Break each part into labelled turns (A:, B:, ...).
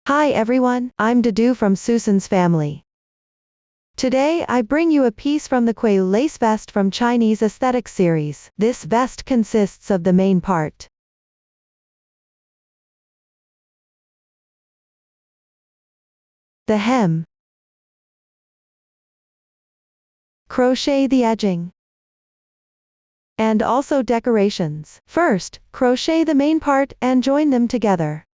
A: Hi everyone, I'm Dudu from Susan's family. Today I bring you a piece from the Queyu lace vest from Chinese Asthetics series. This vest consists of the main part. The hem. Crochet the edging. And also decorations. First, crochet the main part and join them together.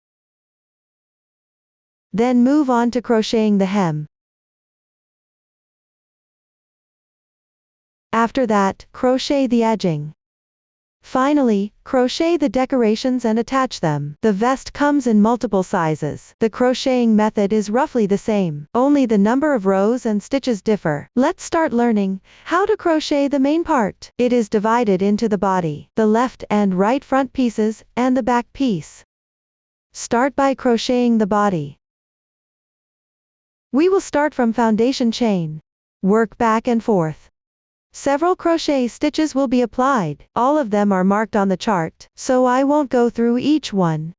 A: Then move on to crocheting the hem. After that, crochet the edging. Finally, crochet the decorations and attach them. The vest comes in multiple sizes. The crocheting method is roughly the same, only the number of rows and stitches differ. Let's start learning how to crochet the main part. It is divided into the body, the left and right front pieces, and the back piece. Start by crocheting the body. We will start from foundation chain. Work back and forth. Several crochet stitches will be applied. All of them are marked on the chart, so I won't go through each one.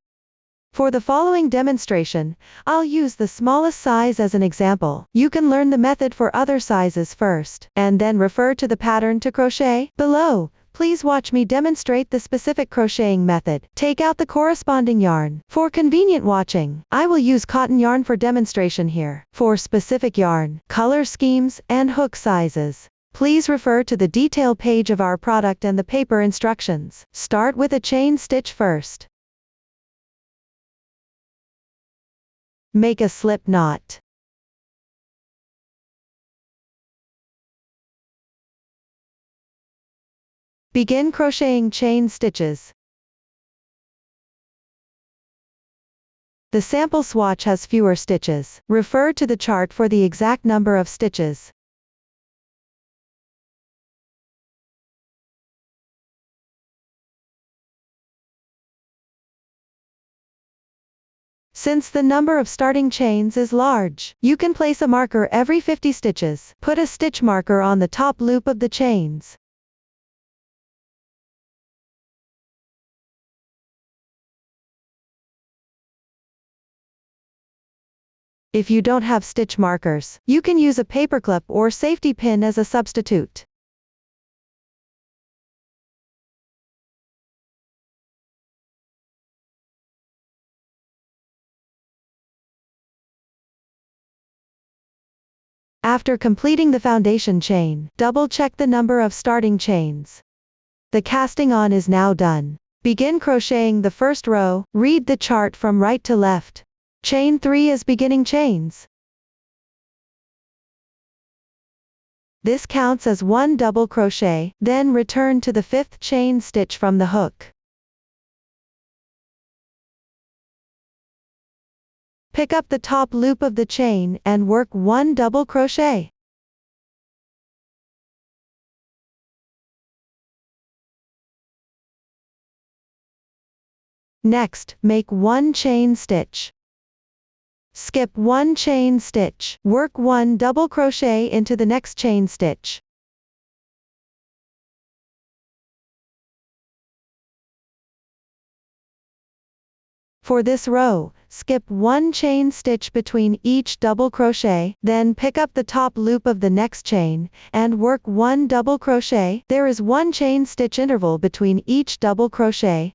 A: For the following demonstration, I'll use the smallest size as an example. You can learn the method for other sizes first, and then refer to the pattern to crochet. Below, please watch me demonstrate the specific crocheting method. Take out the corresponding yarn. For convenient watching, I will use cotton yarn for demonstration here. For specific yarn, color schemes, and hook sizes, please refer to the detail page of our product and the paper instructions. Start with a chain stitch first. Make a slip knot. Begin crocheting chain stitches. The sample swatch has fewer stitches. Refer to the chart for the exact number of stitches. Since the number of starting chains is large, you can place a marker every 50 stitches. Put a stitch marker on the top loop of the chains. If you don't have stitch markers, you can use a paperclip or safety pin as a substitute. After completing the foundation chain, double-check the number of starting chains. The casting on is now done. Begin crocheting the first row. Read the chart from right to left. Chain 3 is beginning chains. This counts as one double crochet, then return to the 5th chain stitch from the hook. Pick up the top loop of the chain and work one double crochet. Next, make one chain stitch. Skip one chain stitch. Work one double crochet into the next chain stitch. For this row, skip one chain stitch between each double crochet, then pick up the top loop of the next chain, and work one double crochet. There is one chain stitch interval between each double crochet.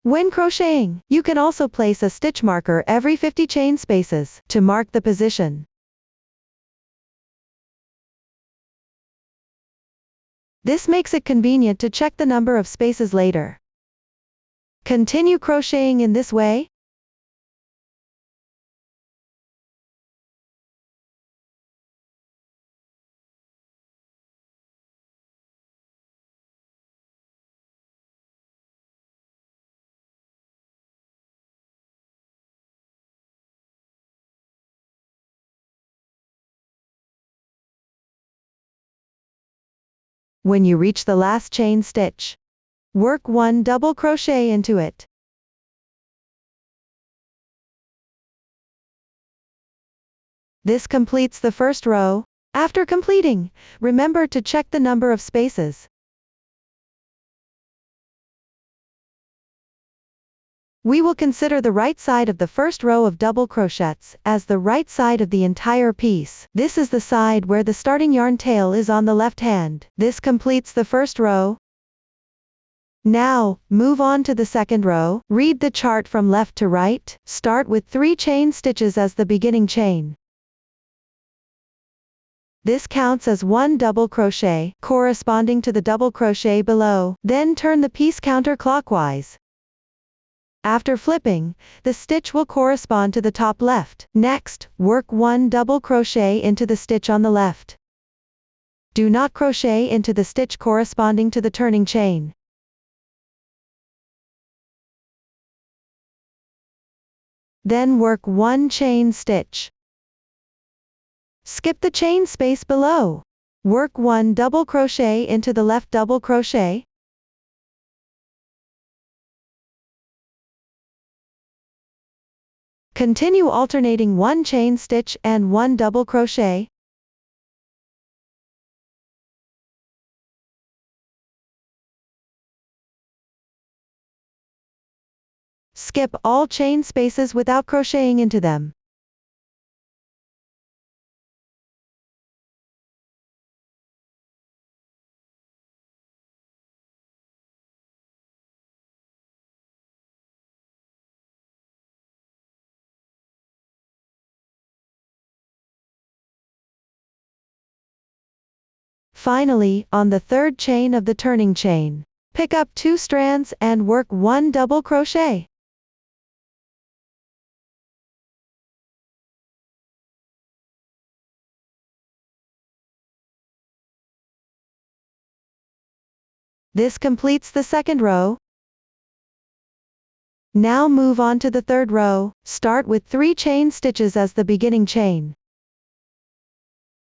A: When crocheting, you can also place a stitch marker every 50 chain spaces to mark the position. This makes it convenient to check the number of spaces later. Continue crocheting in this way. When you reach the last chain stitch, work 1 double crochet into it. This completes the first row. After completing, remember to check the number of spaces. We will consider the right side of the first row of double crochets as the right side of the entire piece. This is the side where the starting yarn tail is on the left hand. This completes the first row. Now, move on to the second row. Read the chart from left to right. Start with 3 chain stitches as the beginning chain. This counts as 1 double crochet, corresponding to the double crochet below. Then turn the piece counterclockwise. After flipping, the stitch will correspond to the top left. Next, work 1 double crochet into the stitch on the left. Do not crochet into the stitch corresponding to the turning chain. Then work 1 chain stitch. Skip the chain space below. Work 1 double crochet into the left double crochet. Continue alternating 1 chain stitch and 1 double crochet. Skip all chain spaces without crocheting into them. Finally, on the third chain of the turning chain, pick up 2 strands and work 1 double crochet. This completes the second row. Now move on to the third row. Start with 3 chain stitches as the beginning chain.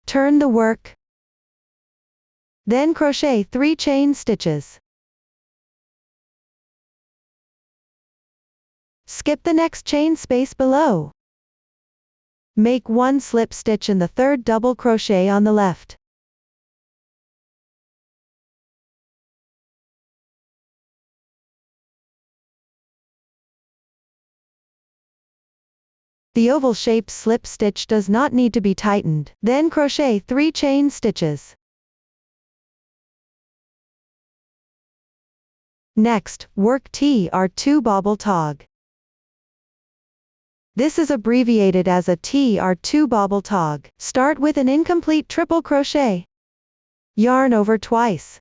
A: Turn the work. Then crochet 3 chain stitches. Skip the next chain space below. Make 1 slip stitch in the third double crochet on the left. The oval-shaped slip stitch does not need to be tightened. Then crochet 3 chain stitches. Next, work TR2 bobble tog. This is abbreviated as a TR2 bobble tog. Start with an incomplete triple crochet. Yarn over twice.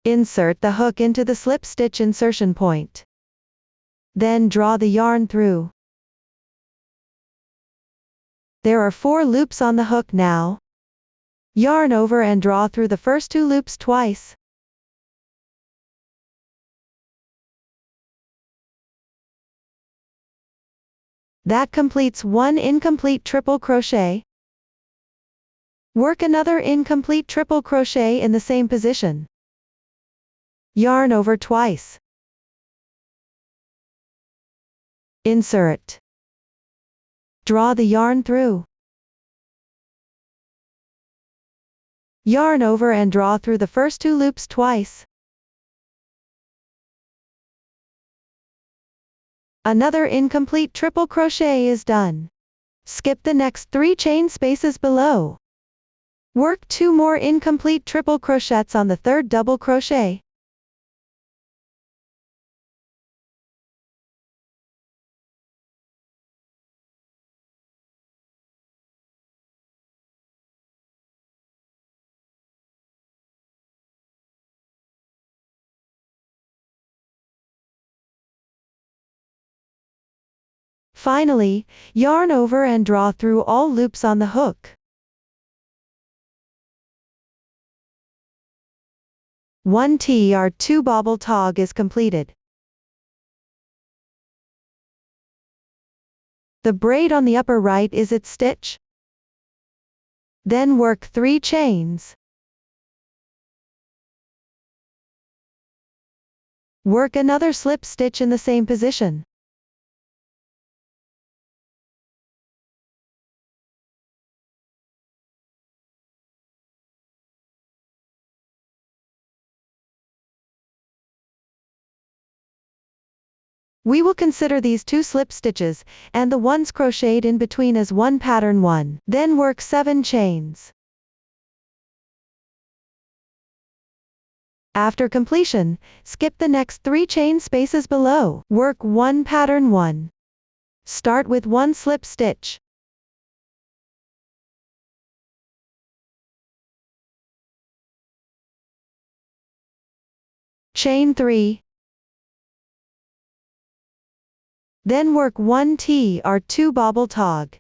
A: Insert the hook into the slip stitch insertion point. Then draw the yarn through. There are 4 loops on the hook now. Yarn over and draw through the first 2 loops twice. That completes 1 incomplete triple crochet. Work another incomplete triple crochet in the same position. Yarn over twice. Insert. Draw the yarn through. Yarn over and draw through the first 2 loops twice. Another incomplete triple crochet is done. Skip the next 3 chain spaces below. Work 2 more incomplete triple crochets on the third double crochet. Finally, yarn over and draw through all loops on the hook. 1 TR2 bobble tog is completed. The braid on the upper right is its stitch. Then work 3 chains. Work another slip stitch in the same position. We will consider these 2 slip stitches, and the ones crocheted in between as one pattern 1. Then work 7 chains. After completion, skip the next 3 chain spaces below. Work 1 pattern 1. Start with 1 slip stitch. Chain 3. Then work 1 T or 2 bobble tog.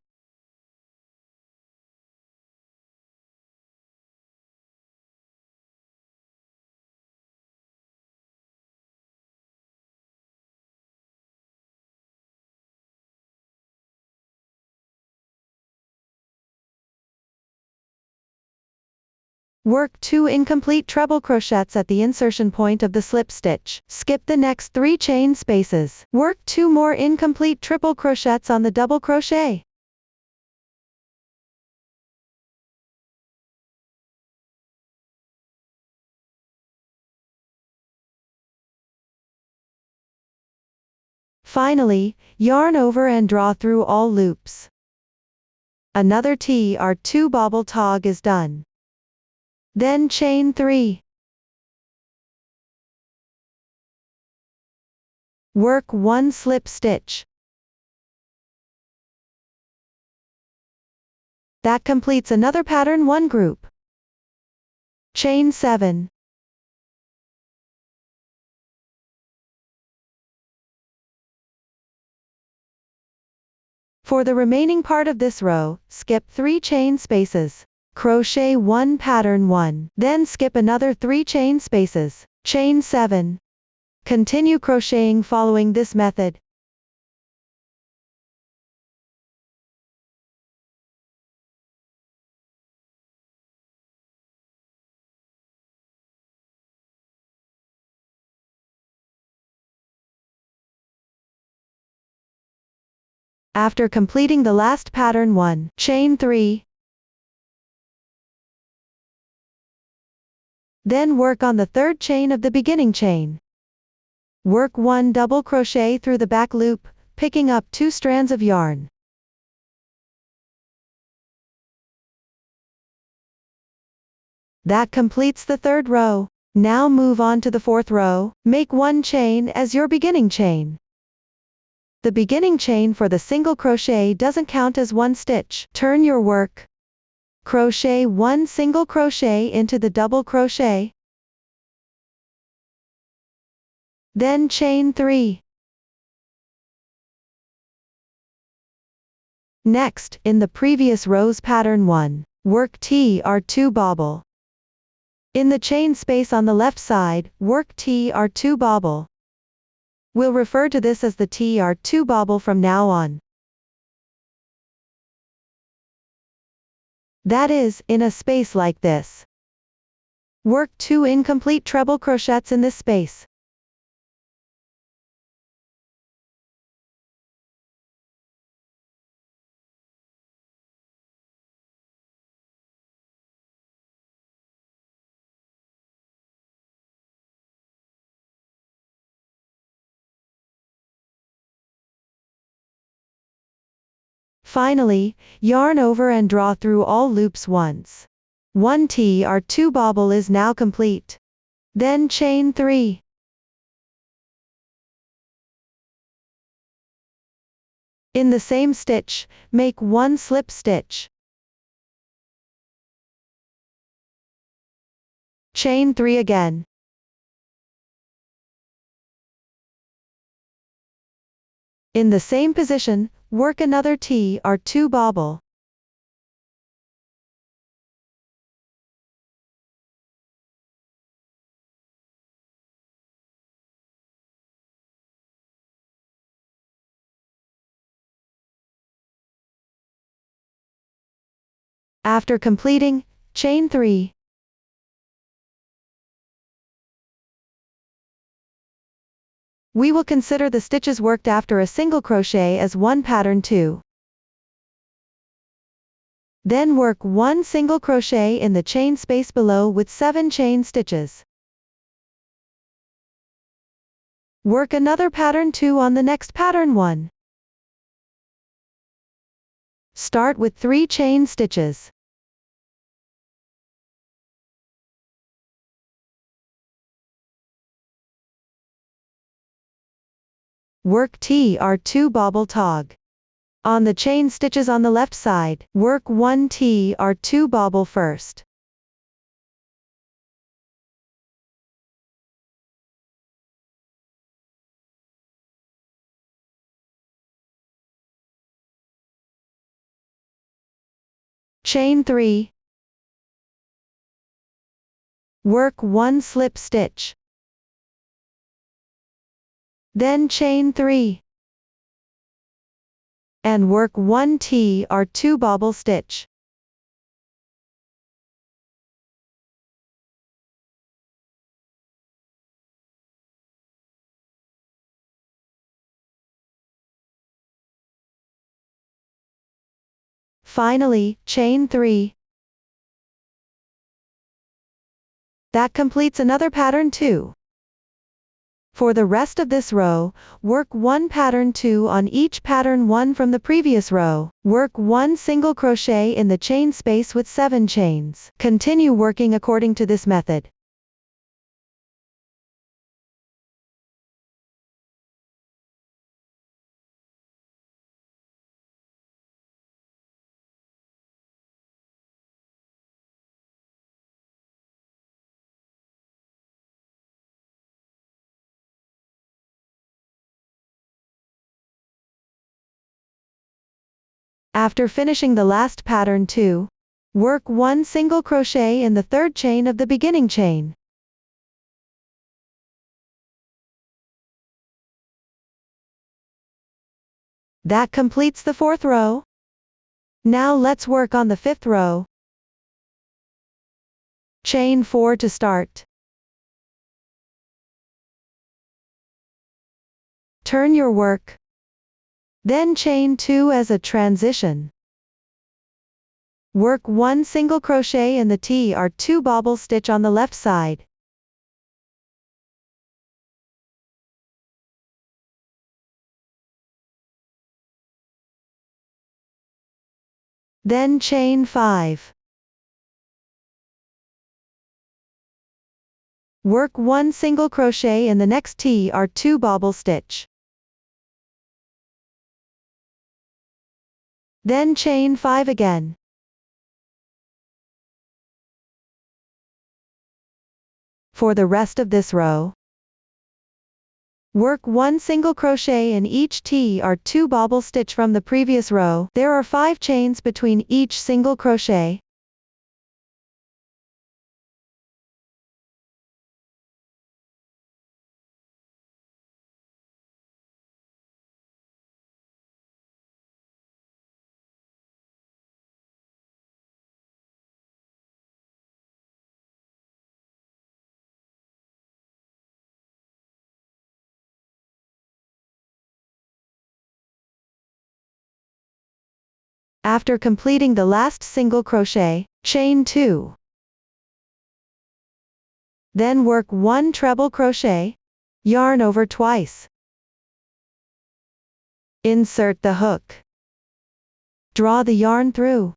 A: Work 2 incomplete treble crochets at the insertion point of the slip stitch. Skip the next 3 chain spaces. Work 2 more incomplete triple crochets on the double crochet. Finally, yarn over and draw through all loops. Another T or 2 bobble tog is done. Then chain 3. Work 1 slip stitch. That completes another pattern 1 group. Chain 7. For the remaining part of this row, skip 3 chain spaces. Crochet 1 pattern 1. Then skip another 3 chain spaces. Chain 7. Continue crocheting following this method. After completing the last pattern 1, chain 3. Then work on the third chain of the beginning chain. Work 1 double crochet through the back loop, picking up 2 strands of yarn. That completes the third row. Now move on to the fourth row, make 1 chain as your beginning chain. The beginning chain for the single crochet doesn't count as 1 stitch. Turn your work. Crochet 1 single crochet into the double crochet. Then chain 3. Next, in the previous row's pattern 1, work T or 2 bobble. In the chain space on the left side, work T or 2 bobble. We'll refer to this as the T or 2 bobble from now on. That is, in a space like this. Work 2 incomplete treble crochets in this space. Finally, yarn over and draw through all loops once. 1 T or 2 bobble is now complete. Then chain 3. In the same stitch, make 1 slip stitch. Chain 3 again. In the same position, work another T or 2 bobble. After completing, chain 3. We will consider the stitches worked after a single crochet as one pattern 2. Then work 1 single crochet in the chain space below with 7 chain stitches. Work another pattern 2 on the next pattern 1. Start with 3 chain stitches. Work TR2 bobble tog. On the chain stitches on the left side, work 1 TR2 bobble first. Chain 3. Work 1 slip stitch. Then chain 3. And work 1 TR2 bobble stitch. Finally, chain 3. That completes another pattern 2. For the rest of this row, work 1 pattern 2 on each pattern 1 from the previous row. Work 1 single crochet in the chain space with 7 chains. Continue working according to this method. After finishing the last pattern 2, work 1 single crochet in the third chain of the beginning chain. That completes the 4th row. Now let's work on the 5th row. Chain 4 to start. Turn your work. Then chain 2 as a transition. Work 1 single crochet in the TR2 bobble stitch on the left side. Then chain 5. Work 1 single crochet in the next TR2 bobble stitch. Then chain 5 again. For the rest of this row, work 1 single crochet in each TR2 bobble stitch from the previous row. There are 5 chains between each single crochet. After completing the last single crochet, chain 2. Then work 1 treble crochet, yarn over twice. Insert the hook. Draw the yarn through.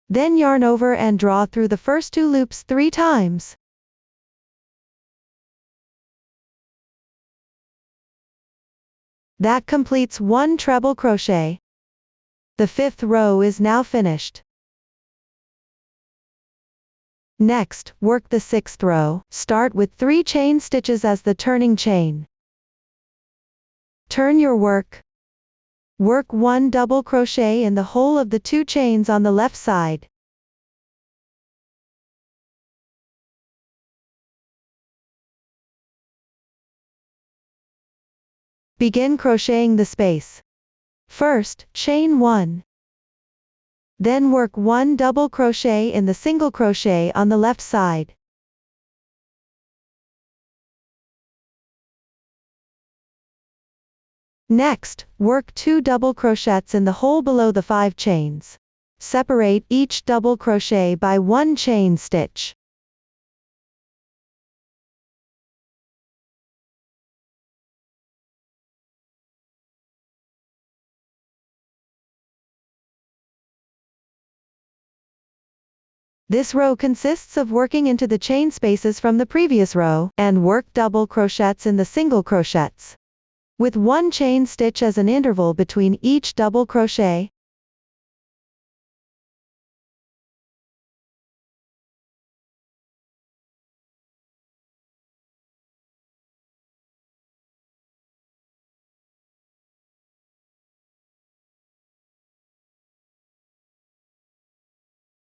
A: Then yarn over and draw through the first 2 loops 3 times. That completes 1 treble crochet. The 5th row is now finished. Next, work the 6th row. Start with 3 chain stitches as the turning chain. Turn your work. Work 1 double crochet in the whole of the 2 chains on the left side. Begin crocheting the space. First, chain 1. Then work 1 double crochet in the single crochet on the left side. Next, work 2 double crochets in the hole below the 5 chains. Separate each double crochet by 1 chain stitch. This row consists of working into the chain spaces from the previous row, and work double crochets in the single crochets, with 1 chain stitch as an interval between each double crochet.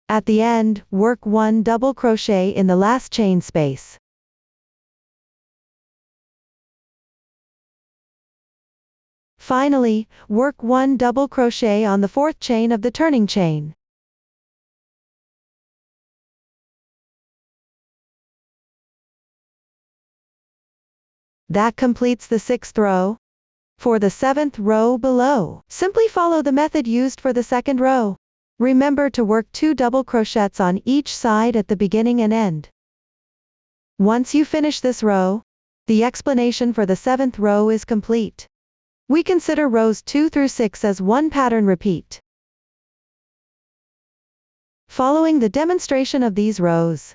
A: At the end, work 1 double crochet in the last chain space. Finally, work 1 double crochet on the 4th chain of the turning chain. That completes the 6th row. For the 7th row below, simply follow the method used for the 2nd row. Remember to work 2 double crochets on each side at the beginning and end. Once you finish this row, the explanation for the 7th row is complete. We consider rows 2 through 6 as one pattern repeat. Following the demonstration of these rows,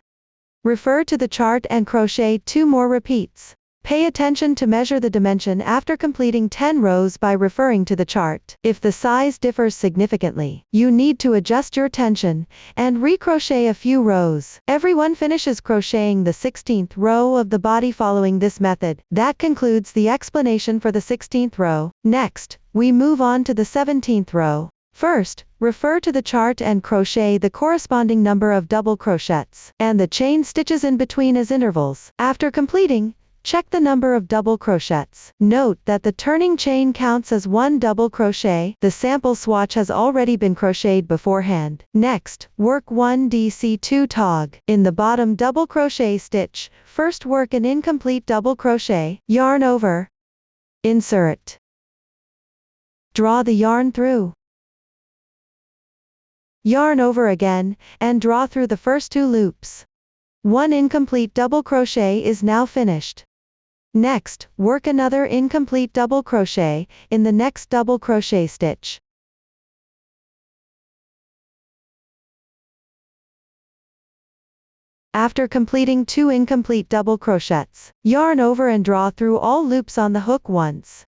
A: refer to the chart and crochet 2 more repeats. Pay attention to measure the dimension after completing 10 rows by referring to the chart. If the size differs significantly, you need to adjust your tension and recrochet a few rows. Everyone finishes crocheting the 16th row of the body following this method. That concludes the explanation for the 16th row. Next, we move on to the 17th row. First, refer to the chart and crochet the corresponding number of double crochets, and the chain stitches in between as intervals. After completing, check the number of double crochets. Note that the turning chain counts as 1 double crochet. The sample swatch has already been crocheted beforehand. Next, work 1 DC2 tog. In the bottom double crochet stitch, first work an incomplete double crochet, yarn over, insert, draw the yarn through, yarn over again, and draw through the first 2 loops. 1 incomplete double crochet is now finished. Next, work another incomplete double crochet in the next double crochet stitch. After completing 2 incomplete double crochets, yarn over and draw through all loops on the hook once.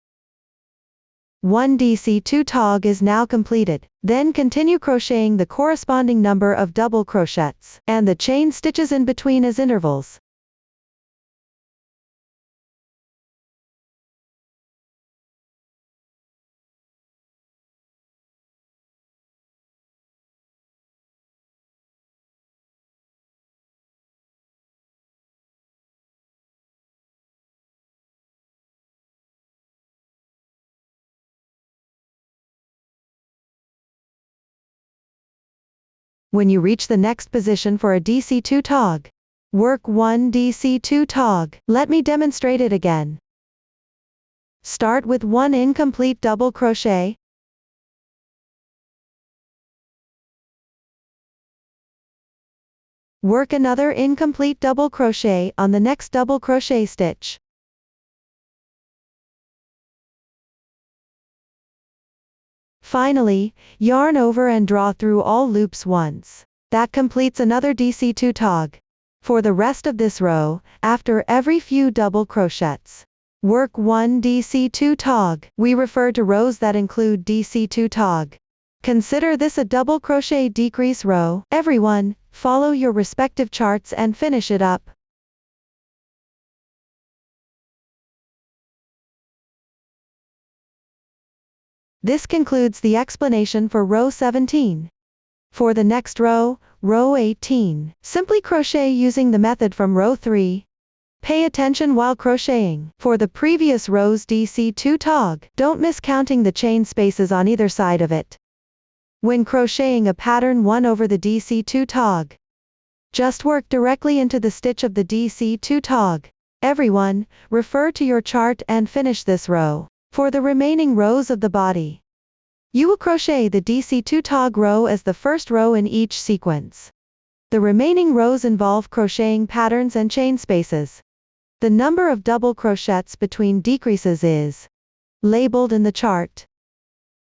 A: 1 DC2 tog is now completed. Then continue crocheting the corresponding number of double crochets, and the chain stitches in between as intervals. When you reach the next position for a DC2 tog, work 1 DC2 tog. Let me demonstrate it again. Start with 1 incomplete double crochet. Work another incomplete double crochet on the next double crochet stitch. Finally, yarn over and draw through all loops once. That completes another DC2 tog. For the rest of this row, after every few double crochets, work 1 DC2 tog. We refer to rows that include DC2 tog. Consider this a double crochet decrease row. Everyone, follow your respective charts and finish it up. This concludes the explanation for row 17. For the next row, row 18, simply crochet using the method from row 3. Pay attention while crocheting. For the previous row's DC2 tog, don't miss counting the chain spaces on either side of it. When crocheting a pattern 1 over the DC2 tog, just work directly into the stitch of the DC2 tog. Everyone, refer to your chart and finish this row. For the remaining rows of the body, you will crochet the DC2 tog row as the first row in each sequence. The remaining rows involve crocheting patterns and chain spaces. The number of double crochets between decreases is labeled in the chart.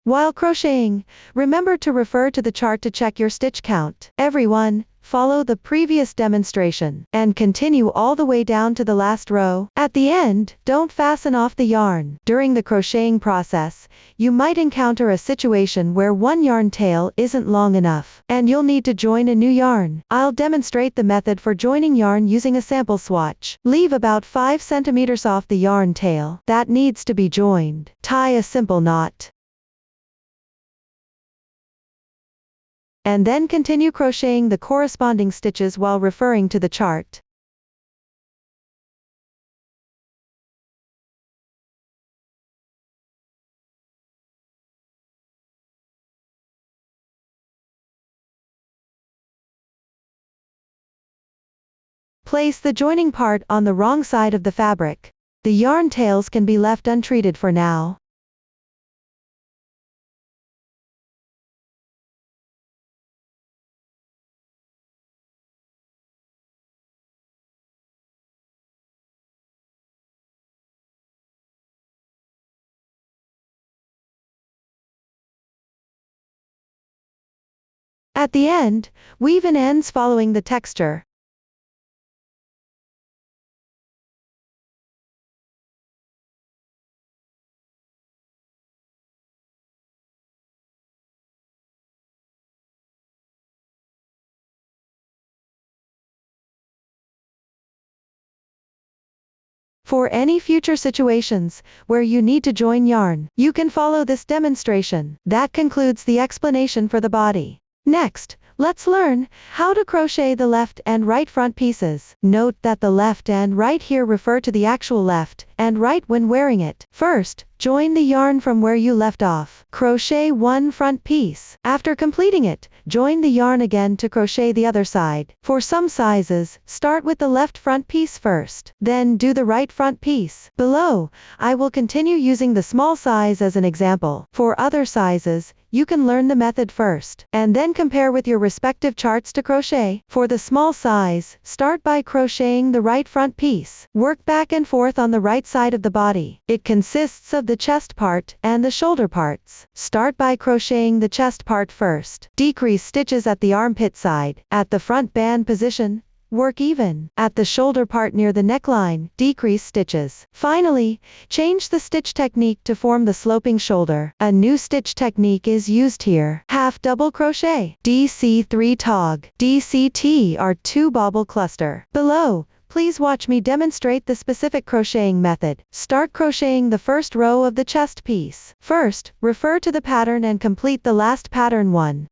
A: While crocheting, remember to refer to the chart to check your stitch count. Everyone, follow the previous demonstration, and continue all the way down to the last row. At the end, don't fasten off the yarn. During the crocheting process, you might encounter a situation where one yarn tail isn't long enough, and you'll need to join a new yarn. I'll demonstrate the method for joining yarn using a sample swatch. Leave about 5 centimeters off the yarn tail that needs to be joined. Tie a simple knot, and then continue crocheting the corresponding stitches while referring to the chart. Place the joining part on the wrong side of the fabric. The yarn tails can be left untreated for now. At the end, weave in ends following the texture. For any future situations where you need to join yarn, you can follow this demonstration. That concludes the explanation for the body. Next, let's learn how to crochet the left and right front pieces. Note that the left and right here refer to the actual left and right when wearing it. First, join the yarn from where you left off. Crochet one front piece. After completing it, join the yarn again to crochet the other side. For some sizes, start with the left front piece first, then do the right front piece. Below, I will continue using the small size as an example. For other sizes, you can learn the method first, and then compare with your respective charts to crochet. For the small size, start by crocheting the right front piece. Work back and forth on the right side of the body. It consists of the chest part and the shoulder parts. Start by crocheting the chest part first. Decrease stitches at the armpit side. At the front band position, work even. At the shoulder part near the neckline, decrease stitches. Finally, change the stitch technique to form the sloping shoulder. A new stitch technique is used here. Half double crochet. DC3 tog. DCT are 2 bobble cluster. Below, please watch me demonstrate the specific crocheting method. Start crocheting the first row of the chest piece. First, refer to the pattern and complete the last pattern 1.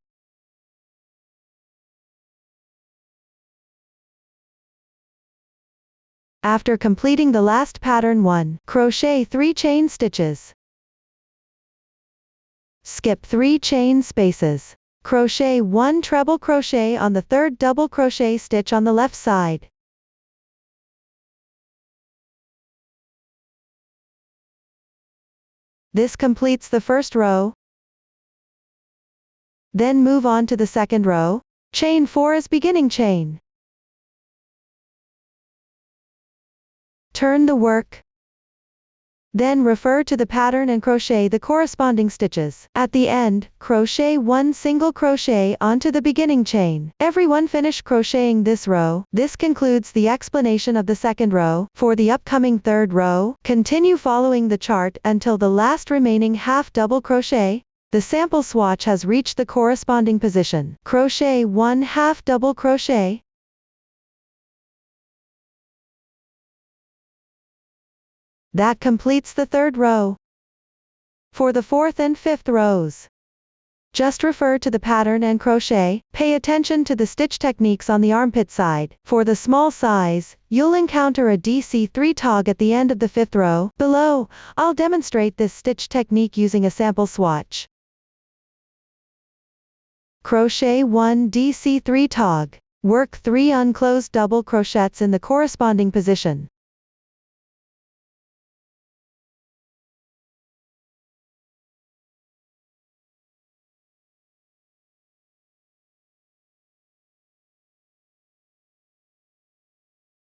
A: After completing the last pattern 1, crochet 3 chain stitches. Skip 3 chain spaces. Crochet 1 treble crochet on the 3rd double crochet stitch on the left side. This completes the first row. Then move on to the second row. Chain 4 as beginning chain. Turn the work. Then refer to the pattern and crochet the corresponding stitches. At the end, crochet 1 single crochet onto the beginning chain. Everyone finish crocheting this row. This concludes the explanation of the second row. For the upcoming third row, continue following the chart until the last remaining half double crochet. The sample swatch has reached the corresponding position. Crochet 1 half double crochet. That completes the third row. For the fourth and fifth rows, just refer to the pattern and crochet. Pay attention to the stitch techniques on the armpit side. For the small size, you'll encounter a DC3 tog at the end of the fifth row. Below, I'll demonstrate this stitch technique using a sample swatch. Crochet 1 DC3 tog. Work 3 unclosed double crochets in the corresponding position.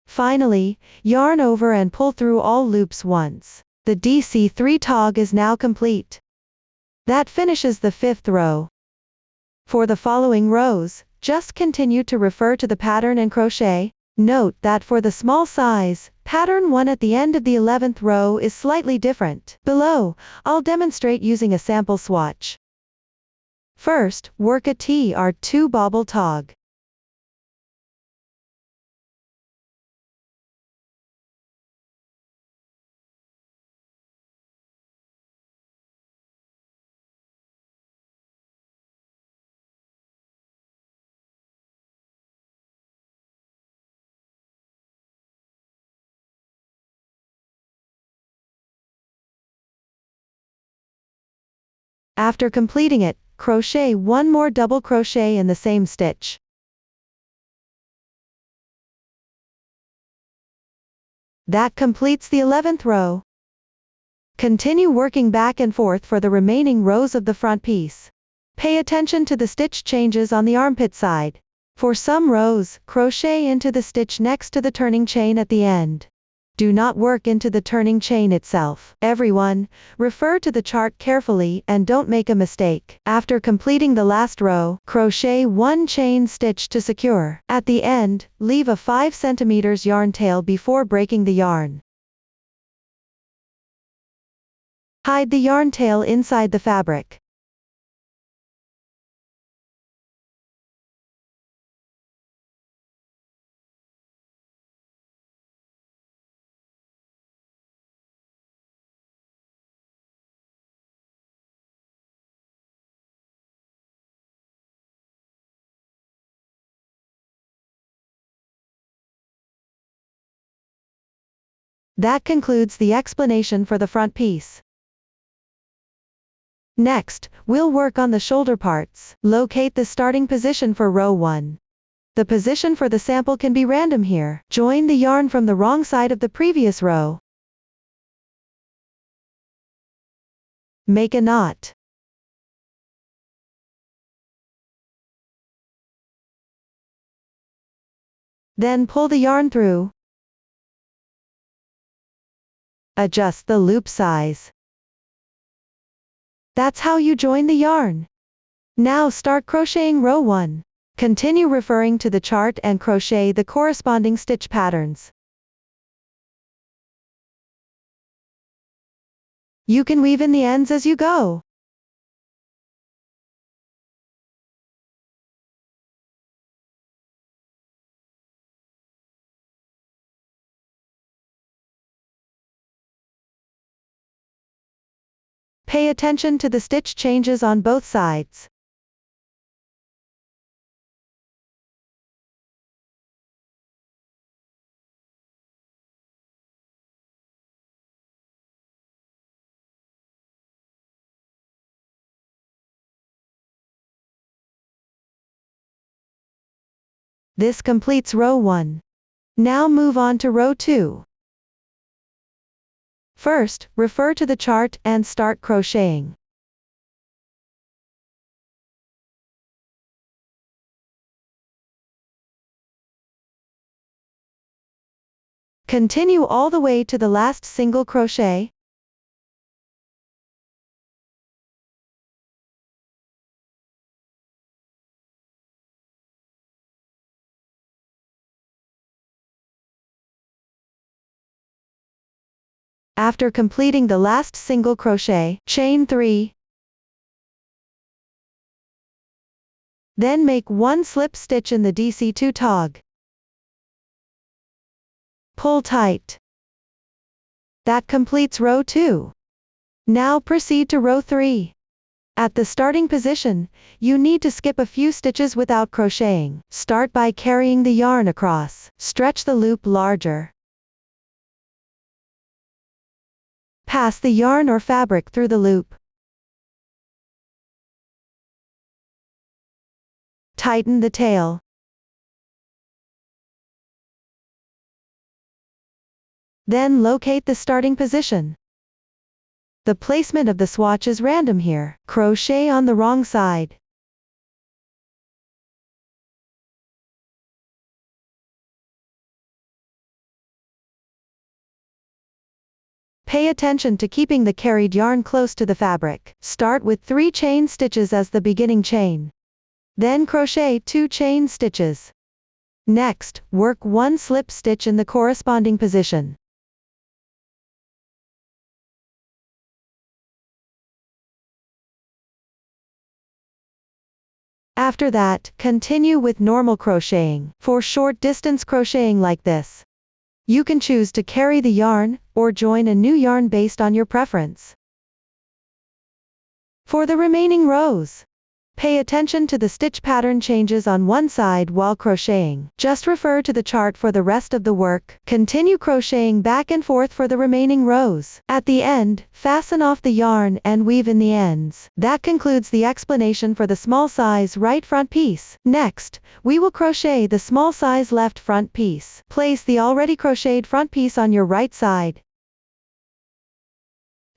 A: Finally, yarn over and pull through all loops once. The DC3 tog is now complete. That finishes the 5th row. For the following rows, just continue to refer to the pattern and crochet. Note that for the small size, pattern 1 at the end of the 11th row is slightly different. Below, I'll demonstrate using a sample swatch. First, work a TR2 bobble tog. After completing it, crochet 1 more double crochet in the same stitch. That completes the 11th row. Continue working back and forth for the remaining rows of the front piece. Pay attention to the stitch changes on the armpit side. For some rows, crochet into the stitch next to the turning chain at the end. Do not work into the turning chain itself. Everyone, refer to the chart carefully and don't make a mistake. After completing the last row, crochet 1 chain stitch to secure. At the end, leave a 5 cm yarn tail before breaking the yarn. Hide the yarn tail inside the fabric. That concludes the explanation for the front piece. Next, we'll work on the shoulder parts. Locate the starting position for row 1. The position for the sample can be random here. Join the yarn from the wrong side of the previous row. Make a knot. Then pull the yarn through. Adjust the loop size. That's how you join the yarn. Now start crocheting row 1. Continue referring to the chart and crochet the corresponding stitch patterns. You can weave in the ends as you go. Pay attention to the stitch changes on both sides. This completes row 1. Now move on to row 2. First, refer to the chart and start crocheting. Continue all the way to the last single crochet. After completing the last single crochet, chain 3. Then make 1 slip stitch in the DC2 tog. Pull tight. That completes row 2. Now proceed to row 3. At the starting position, you need to skip a few stitches without crocheting. Start by carrying the yarn across. Stretch the loop larger. Pass the yarn or fabric through the loop. Tighten the tail. Then locate the starting position. The placement of the swatch is random here. Crochet on the wrong side. Pay attention to keeping the carried yarn close to the fabric. Start with 3 chain stitches as the beginning chain. Then crochet 2 chain stitches. Next, work 1 slip stitch in the corresponding position. After that, continue with normal crocheting. For short distance crocheting like this, you can choose to carry the yarn, or join a new yarn based on your preference. For the remaining rows, pay attention to the stitch pattern changes on one side while crocheting. Just refer to the chart for the rest of the work. Continue crocheting back and forth for the remaining rows. At the end, fasten off the yarn and weave in the ends. That concludes the explanation for the small size right front piece. Next, we will crochet the small size left front piece. Place the already crocheted front piece on your right side.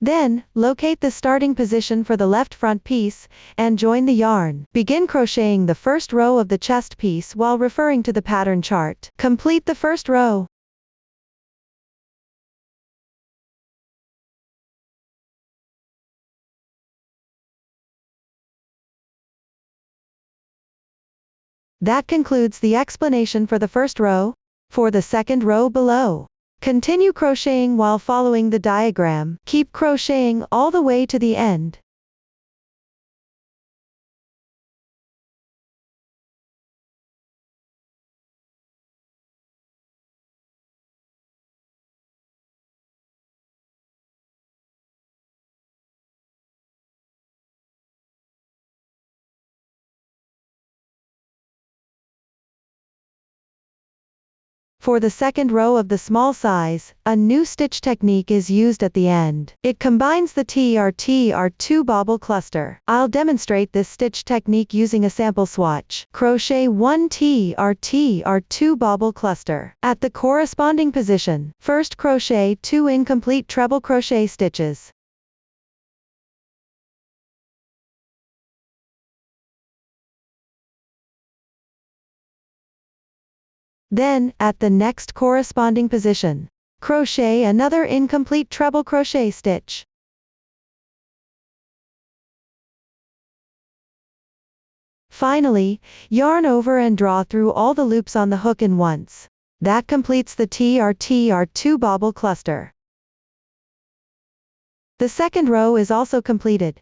A: Then, locate the starting position for the left front piece, and join the yarn. Begin crocheting the first row of the chest piece while referring to the pattern chart. Complete the first row. That concludes the explanation for the first row. For the second row below, continue crocheting while following the diagram. Keep crocheting all the way to the end. For the second row of the small size, a new stitch technique is used at the end. It combines the TR2 bobble cluster. I'll demonstrate this stitch technique using a sample swatch. Crochet 1 TR2 bobble cluster. At the corresponding position, first crochet 2 incomplete treble crochet stitches. Then, at the next corresponding position, crochet another incomplete treble crochet stitch. Finally, yarn over and draw through all the loops on the hook in once. That completes the TR2 bobble cluster. The second row is also completed.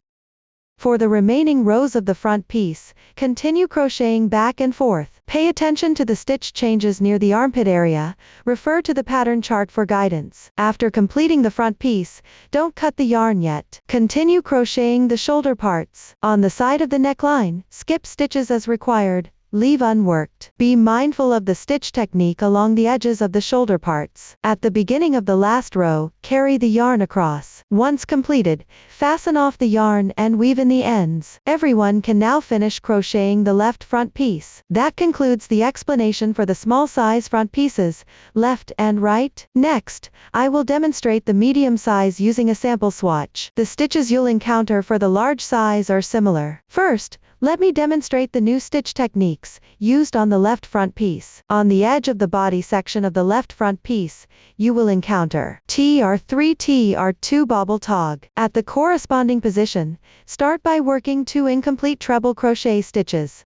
A: For the remaining rows of the front piece, continue crocheting back and forth. Pay attention to the stitch changes near the armpit area. Refer to the pattern chart for guidance. After completing the front piece, don't cut the yarn yet. Continue crocheting the shoulder parts. On the side of the neckline, skip stitches as required. Leave unworked. Be mindful of the stitch technique along the edges of the shoulder parts. At the beginning of the last row, carry the yarn across. Once completed, fasten off the yarn and weave in the ends. Everyone can now finish crocheting the left front piece. That concludes the explanation for the small size front pieces, left and right. Next, I will demonstrate the medium size using a sample swatch. The stitches you'll encounter for the large size are similar. First, let me demonstrate the new stitch techniques used on the left front piece. On the edge of the body section of the left front piece, you will encounter TR2 bobble tog. At the corresponding position, start by working 2 incomplete treble crochet stitches.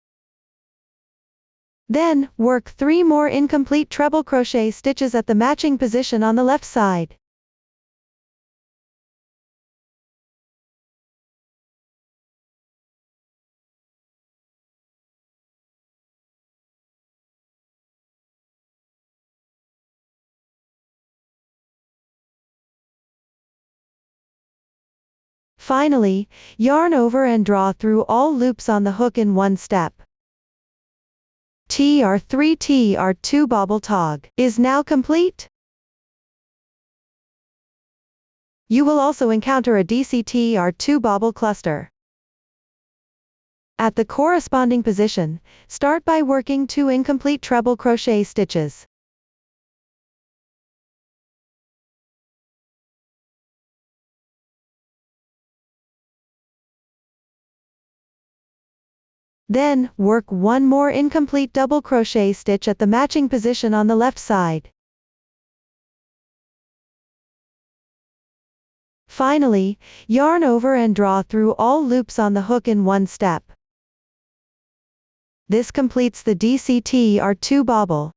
A: Then, work 3 more incomplete treble crochet stitches at the matching position on the left side. Finally, yarn over and draw through all loops on the hook in one step. TR2 bobble tog is now complete. You will also encounter a DCTR2 bobble cluster. At the corresponding position, start by working 2 incomplete treble crochet stitches. Then, work 1 more incomplete double crochet stitch at the matching position on the left side. Finally, yarn over and draw through all loops on the hook in one step. This completes the DCTR2 bobble.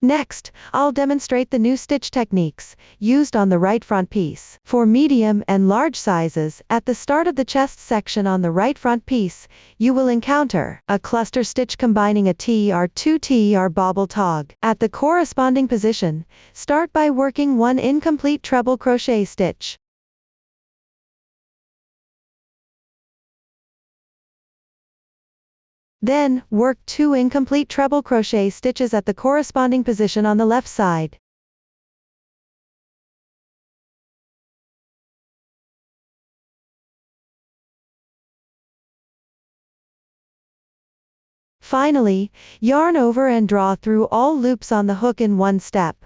A: Next, I'll demonstrate the new stitch techniques used on the right front piece. For medium and large sizes, at the start of the chest section on the right front piece, you will encounter a cluster stitch combining a TR2 TR bobble tog. At the corresponding position, start by working 1 incomplete treble crochet stitch. Then, work 2 incomplete treble crochet stitches at the corresponding position on the left side. Finally, yarn over and draw through all loops on the hook in one step.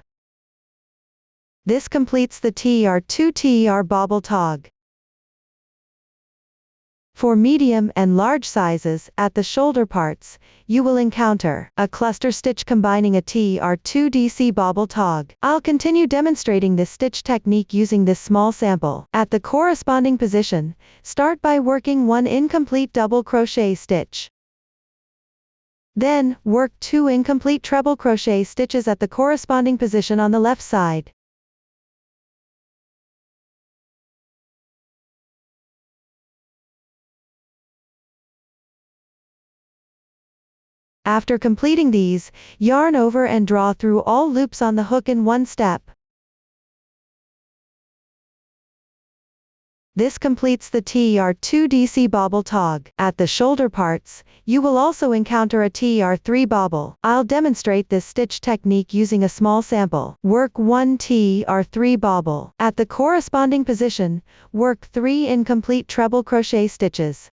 A: This completes the TR2 TR bobble tog. For medium and large sizes, at the shoulder parts, you will encounter a cluster stitch combining a TR2 DC bobble tog. I'll continue demonstrating this stitch technique using this small sample. At the corresponding position, start by working 1 incomplete double crochet stitch. Then, work 2 incomplete treble crochet stitches at the corresponding position on the left side. After completing these, yarn over and draw through all loops on the hook in one step. This completes the TR2 DC bobble tog. At the shoulder parts, you will also encounter a TR3 bobble. I'll demonstrate this stitch technique using a small sample. Work 1 TR3 bobble. At the corresponding position, work 3 incomplete treble crochet stitches.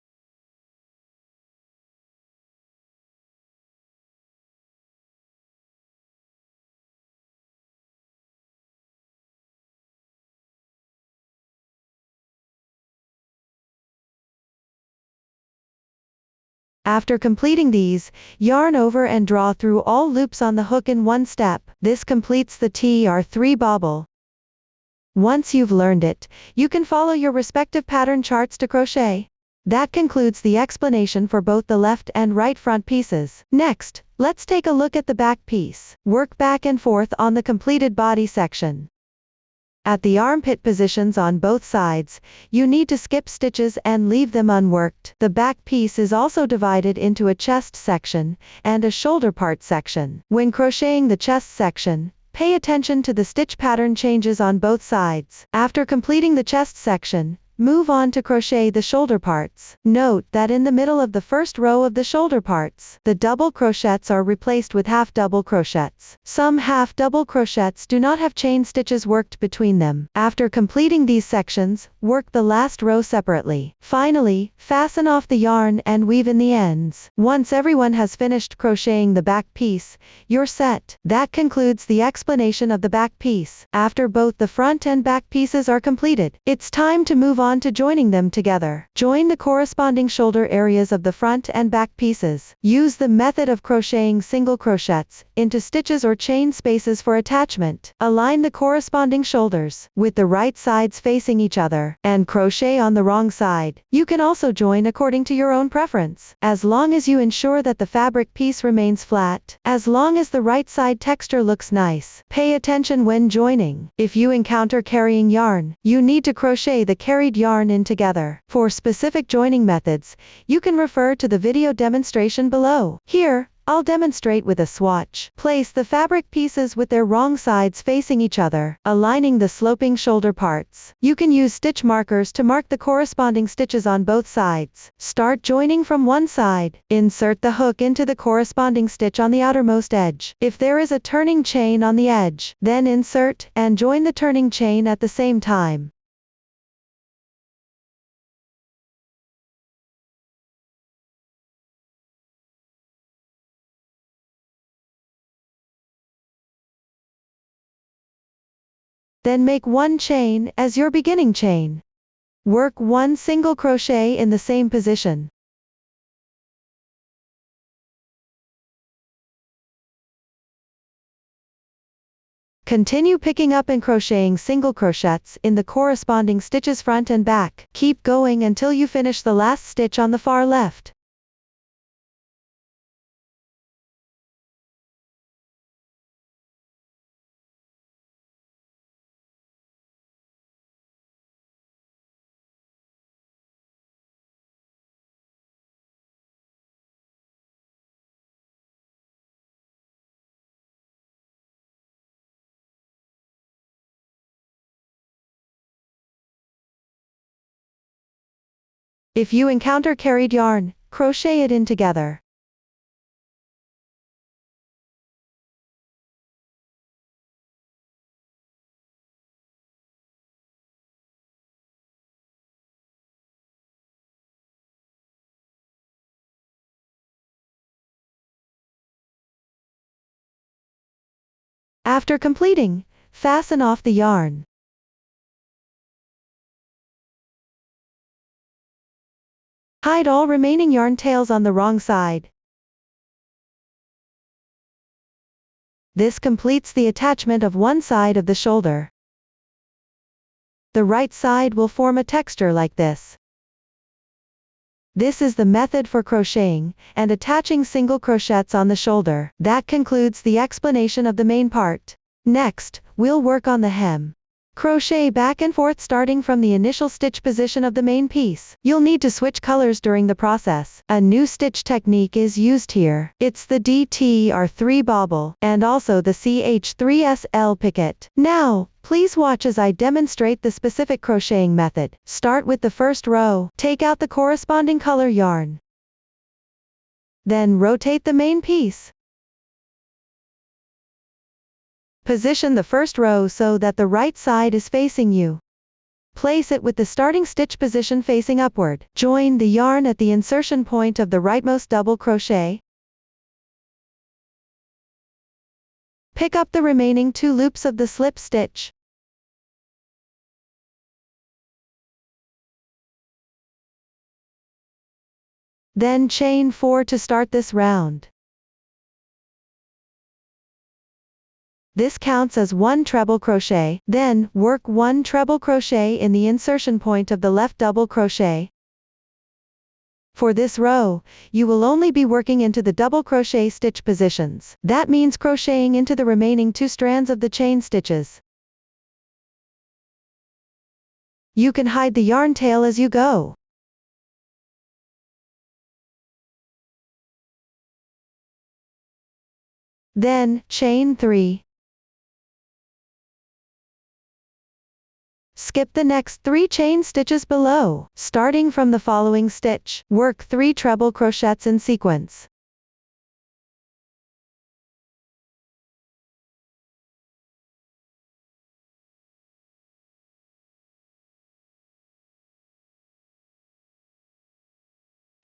A: After completing these, yarn over and draw through all loops on the hook in one step. This completes the TR3 bobble. Once you've learned it, you can follow your respective pattern charts to crochet. That concludes the explanation for both the left and right front pieces. Next, let's take a look at the back piece. Work back and forth on the completed body section. At the armpit positions on both sides, you need to skip stitches and leave them unworked. The back piece is also divided into a chest section and a shoulder part section. When crocheting the chest section, pay attention to the stitch pattern changes on both sides. After completing the chest section, move on to crochet the shoulder parts. Note that in the middle of the first row of the shoulder parts, the double crochets are replaced with half double crochets. Some half double crochets do not have chain stitches worked between them. After completing these sections, work the last row separately. Finally, fasten off the yarn and weave in the ends. Once everyone has finished crocheting the back piece, you're set. That concludes the explanation of the back piece. After both the front and back pieces are completed, it's time to move on to joining them together. Join the corresponding shoulder areas of the front and back pieces. Use the method of crocheting single crochets into stitches or chain spaces for attachment. Align the corresponding shoulders with the right sides facing each other and crochet on the wrong side. You can also join according to your own preference, as long as you ensure that the fabric piece remains flat. As long as the right side texture looks nice. Pay attention when joining. If you encounter carrying yarn, you need to crochet the carried yarn in together. For specific joining methods, you can refer to the video demonstration below. Here, I'll demonstrate with a swatch. Place the fabric pieces with their wrong sides facing each other, aligning the sloping shoulder parts. You can use stitch markers to mark the corresponding stitches on both sides. Start joining from one side. Insert the hook into the corresponding stitch on the outermost edge. If there is a turning chain on the edge, then insert and join the turning chain at the same time. Then make 1 chain as your beginning chain. Work 1 single crochet in the same position. Continue picking up and crocheting single crochets in the corresponding stitches front and back. Keep going until you finish the last stitch on the far left. If you encounter carried yarn, crochet it in together. After completing, fasten off the yarn. Hide all remaining yarn tails on the wrong side. This completes the attachment of one side of the shoulder. The right side will form a texture like this. This is the method for crocheting and attaching single crochets on the shoulder. That concludes the explanation of the main part. Next, we'll work on the hem. Crochet back and forth starting from the initial stitch position of the main piece. You'll need to switch colors during the process. A new stitch technique is used here. It's the DTR3 bobble and also the CH3SL picket. Now, please watch as I demonstrate the specific crocheting method. Start with the first row. Take out the corresponding color yarn. Then rotate the main piece. Position the first row so that the right side is facing you. Place it with the starting stitch position facing upward. Join the yarn at the insertion point of the rightmost double crochet. Pick up the remaining 2 loops of the slip stitch. Then chain 4 to start this round. This counts as 1 treble crochet. Then, work 1 treble crochet in the insertion point of the left double crochet. For this row, you will only be working into the double crochet stitch positions. That means crocheting into the remaining 2 strands of the chain stitches. You can hide the yarn tail as you go. Then, chain 3. Skip the next 3 chain stitches below. Starting from the following stitch, work 3 treble crochets in sequence.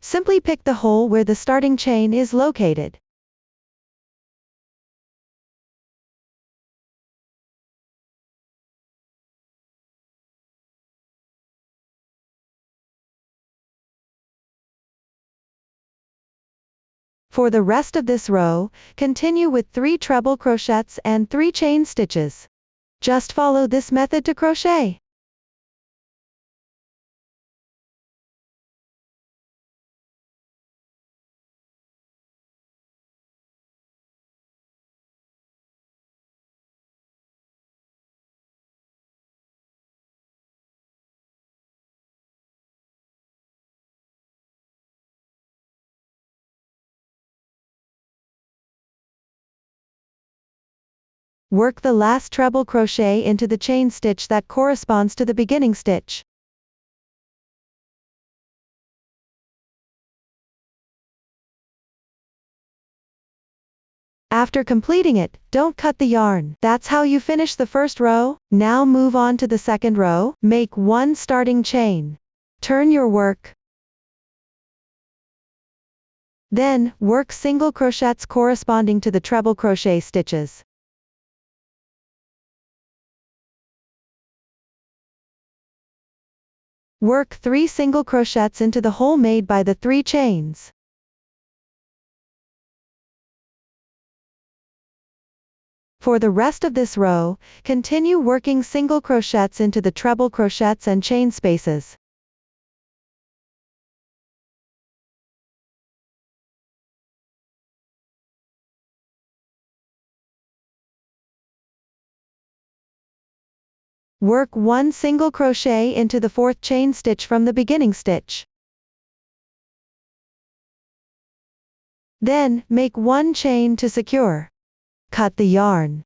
A: Simply pick the hole where the starting chain is located. For the rest of this row, continue with 3 treble crochets and 3 chain stitches. Just follow this method to crochet. Work the last treble crochet into the chain stitch that corresponds to the beginning stitch. After completing it, don't cut the yarn. That's how you finish the first row. Now move on to the second row. Make 1 starting chain. Turn your work. Then, work single crochets corresponding to the treble crochet stitches. Work 3 single crochets into the hole made by the 3 chains. For the rest of this row, continue working single crochets into the treble crochets and chain spaces. Work 1 single crochet into the 4th chain stitch from the beginning stitch. Then, make 1 chain to secure. Cut the yarn.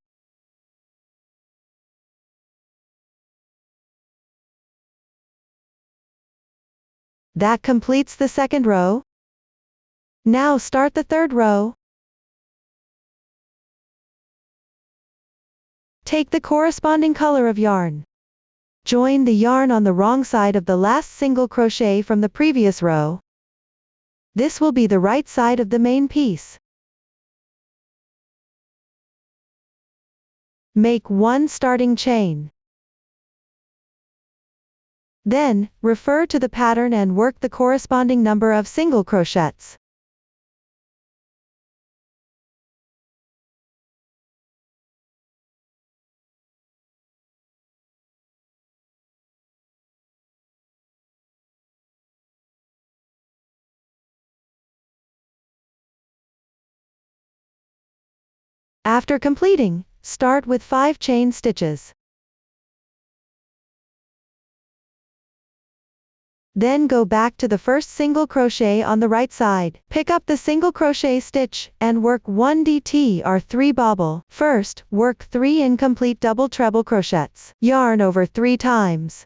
A: That completes the 2nd row. Now start the 3rd row. Take the corresponding color of yarn. Join the yarn on the wrong side of the last single crochet from the previous row. This will be the right side of the main piece. Make 1 starting chain. Then, refer to the pattern and work the corresponding number of single crochets. After completing, start with 5 chain stitches. Then go back to the first single crochet on the right side. Pick up the single crochet stitch, and work 1 DT or 3 bobble. First, work 3 incomplete double treble crochets. Yarn over 3 times.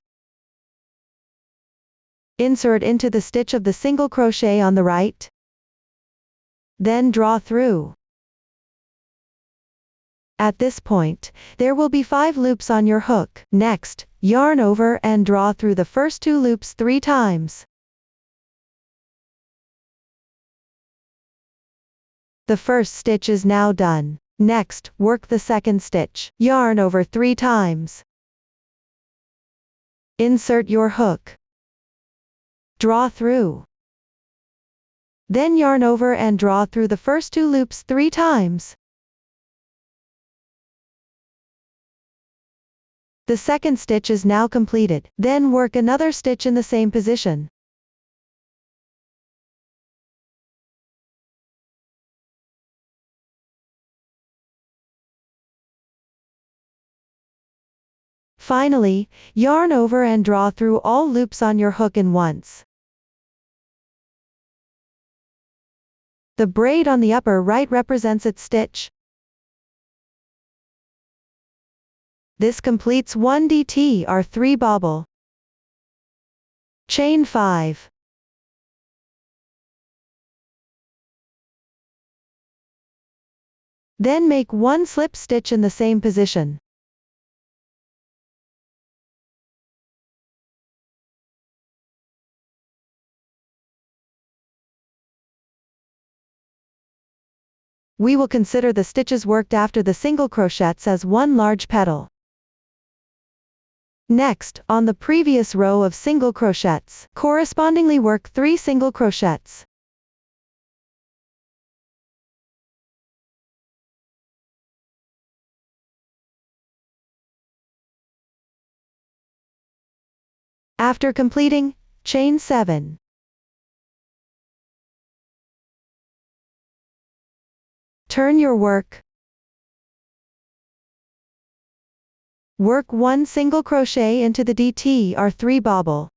A: Insert into the stitch of the single crochet on the right. Then draw through. At this point, there will be 5 loops on your hook. Next, yarn over and draw through the first 2 loops 3 times. The first stitch is now done. Next, work the second stitch. Yarn over 3 times. Insert your hook. Draw through. Then yarn over and draw through the first 2 loops 3 times. The second stitch is now completed. Then work another stitch in the same position. Finally, yarn over and draw through all loops on your hook in once. The braid on the upper right represents its stitch. This completes 1 DT or 3 bobble. Chain 5. Then make 1 slip stitch in the same position. We will consider the stitches worked after the single crochets as one large petal. Next, on the previous row of single crochets, correspondingly work 3 single crochets. After completing, chain 7. Turn your work. Work 1 single crochet into the DT or 3 bobble.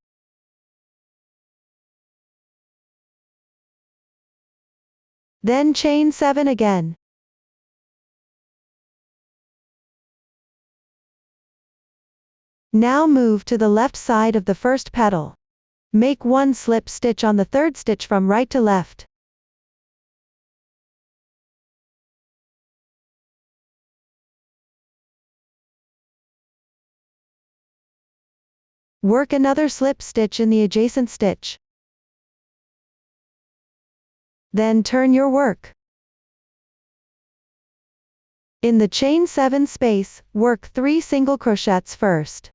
A: Then chain 7 again. Now move to the left side of the first petal. Make 1 slip stitch on the third stitch from right to left. Work another slip stitch in the adjacent stitch. Then turn your work. In the chain 7 space, work 3 single crochets first.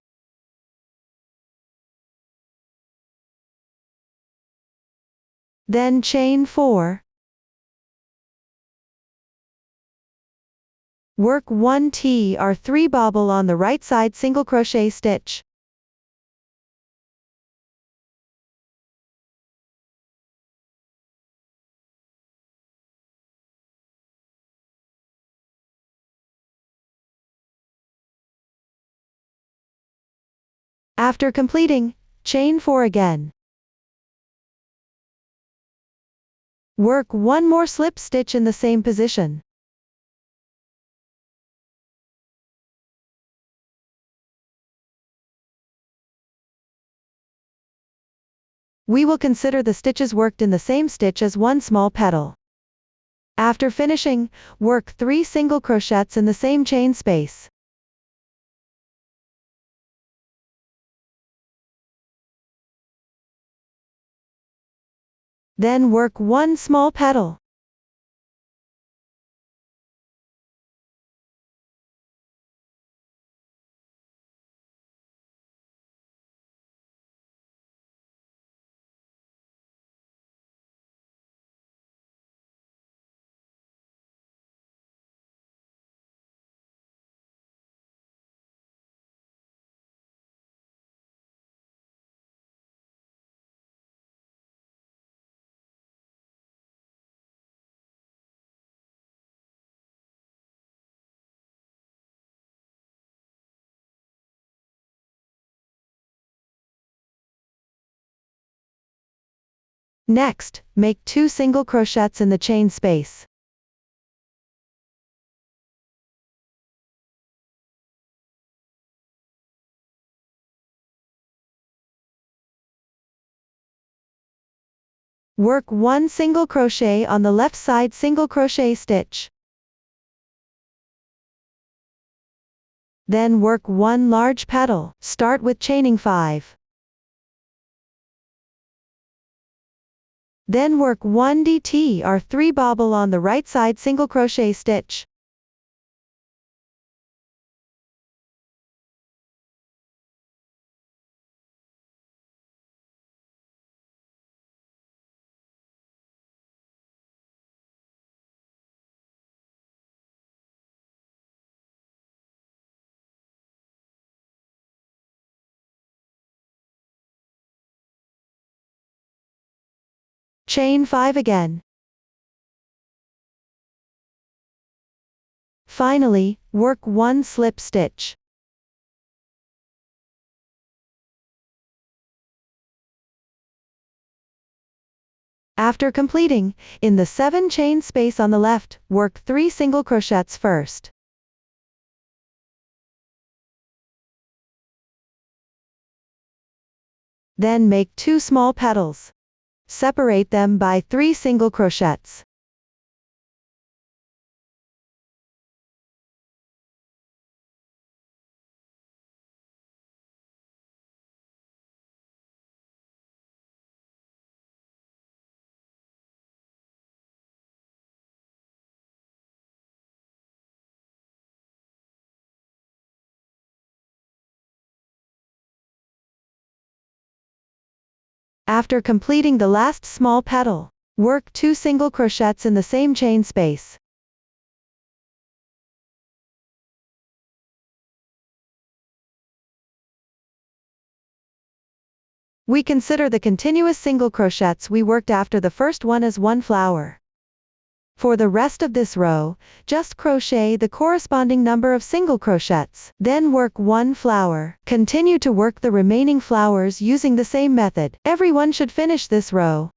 A: Then chain 4. Work 1 tr3 bobble on the right side single crochet stitch. After completing, chain 4 again. Work 1 more slip stitch in the same position. We will consider the stitches worked in the same stitch as one small petal. After finishing, work 3 single crochets in the same chain space. Then work 1 small petal. Next, make 2 single crochets in the chain space. Work 1 single crochet on the left side single crochet stitch. Then work 1 large petal. Start with chaining 5. Then work 1 tr3 bobble on the right side single crochet stitch. Chain 5 again. Finally, work 1 slip stitch. After completing, in the 7 chain space on the left, work 3 single crochets first. Then make 2 small petals. Separate them by 3 single crochets. After completing the last small petal, work 2 single crochets in the same chain space. We consider the continuous single crochets we worked after the first one as one flower. For the rest of this row, just crochet the corresponding number of single crochets, then work 1 flower. Continue to work the remaining flowers using the same method. Everyone should finish this row.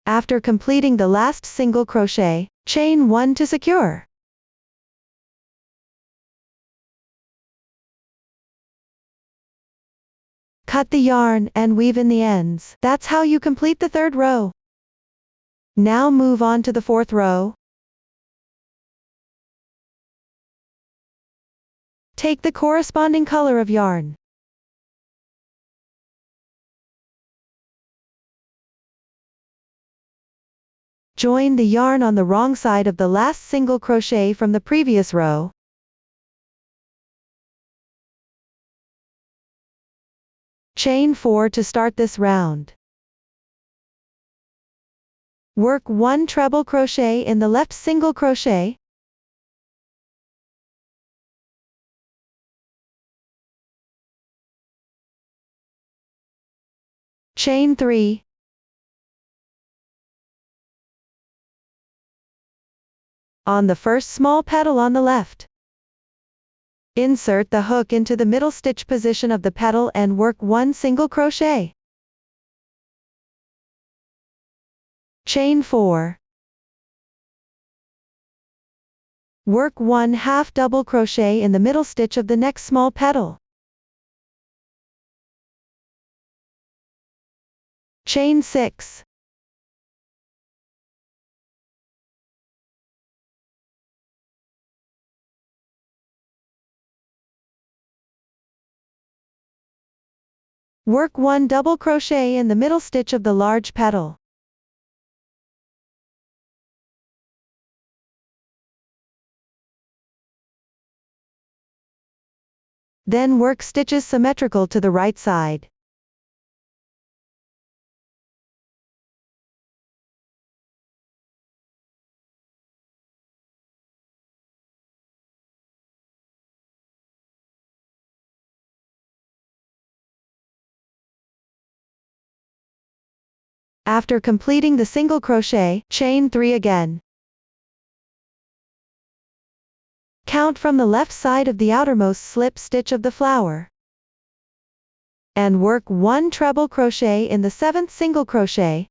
A: After completing the last single crochet, chain 1 to secure. Cut the yarn and weave in the ends. That's how you complete the 3rd row. Now move on to the 4th row. Take the corresponding color of yarn. Join the yarn on the wrong side of the last single crochet from the previous row. Chain 4 to start this round. Work 1 treble crochet in the left single crochet. Chain 3. On the first small petal on the left. Insert the hook into the middle stitch position of the petal and work 1 single crochet. Chain 4. Work 1 half double crochet in the middle stitch of the next small petal. Chain 6. Work 1 double crochet in the middle stitch of the large petal. Then work stitches symmetrical to the right side. After completing the single crochet, chain 3 again. Count from the left side of the outermost slip stitch of the flower. And work 1 treble crochet in the 7th single crochet.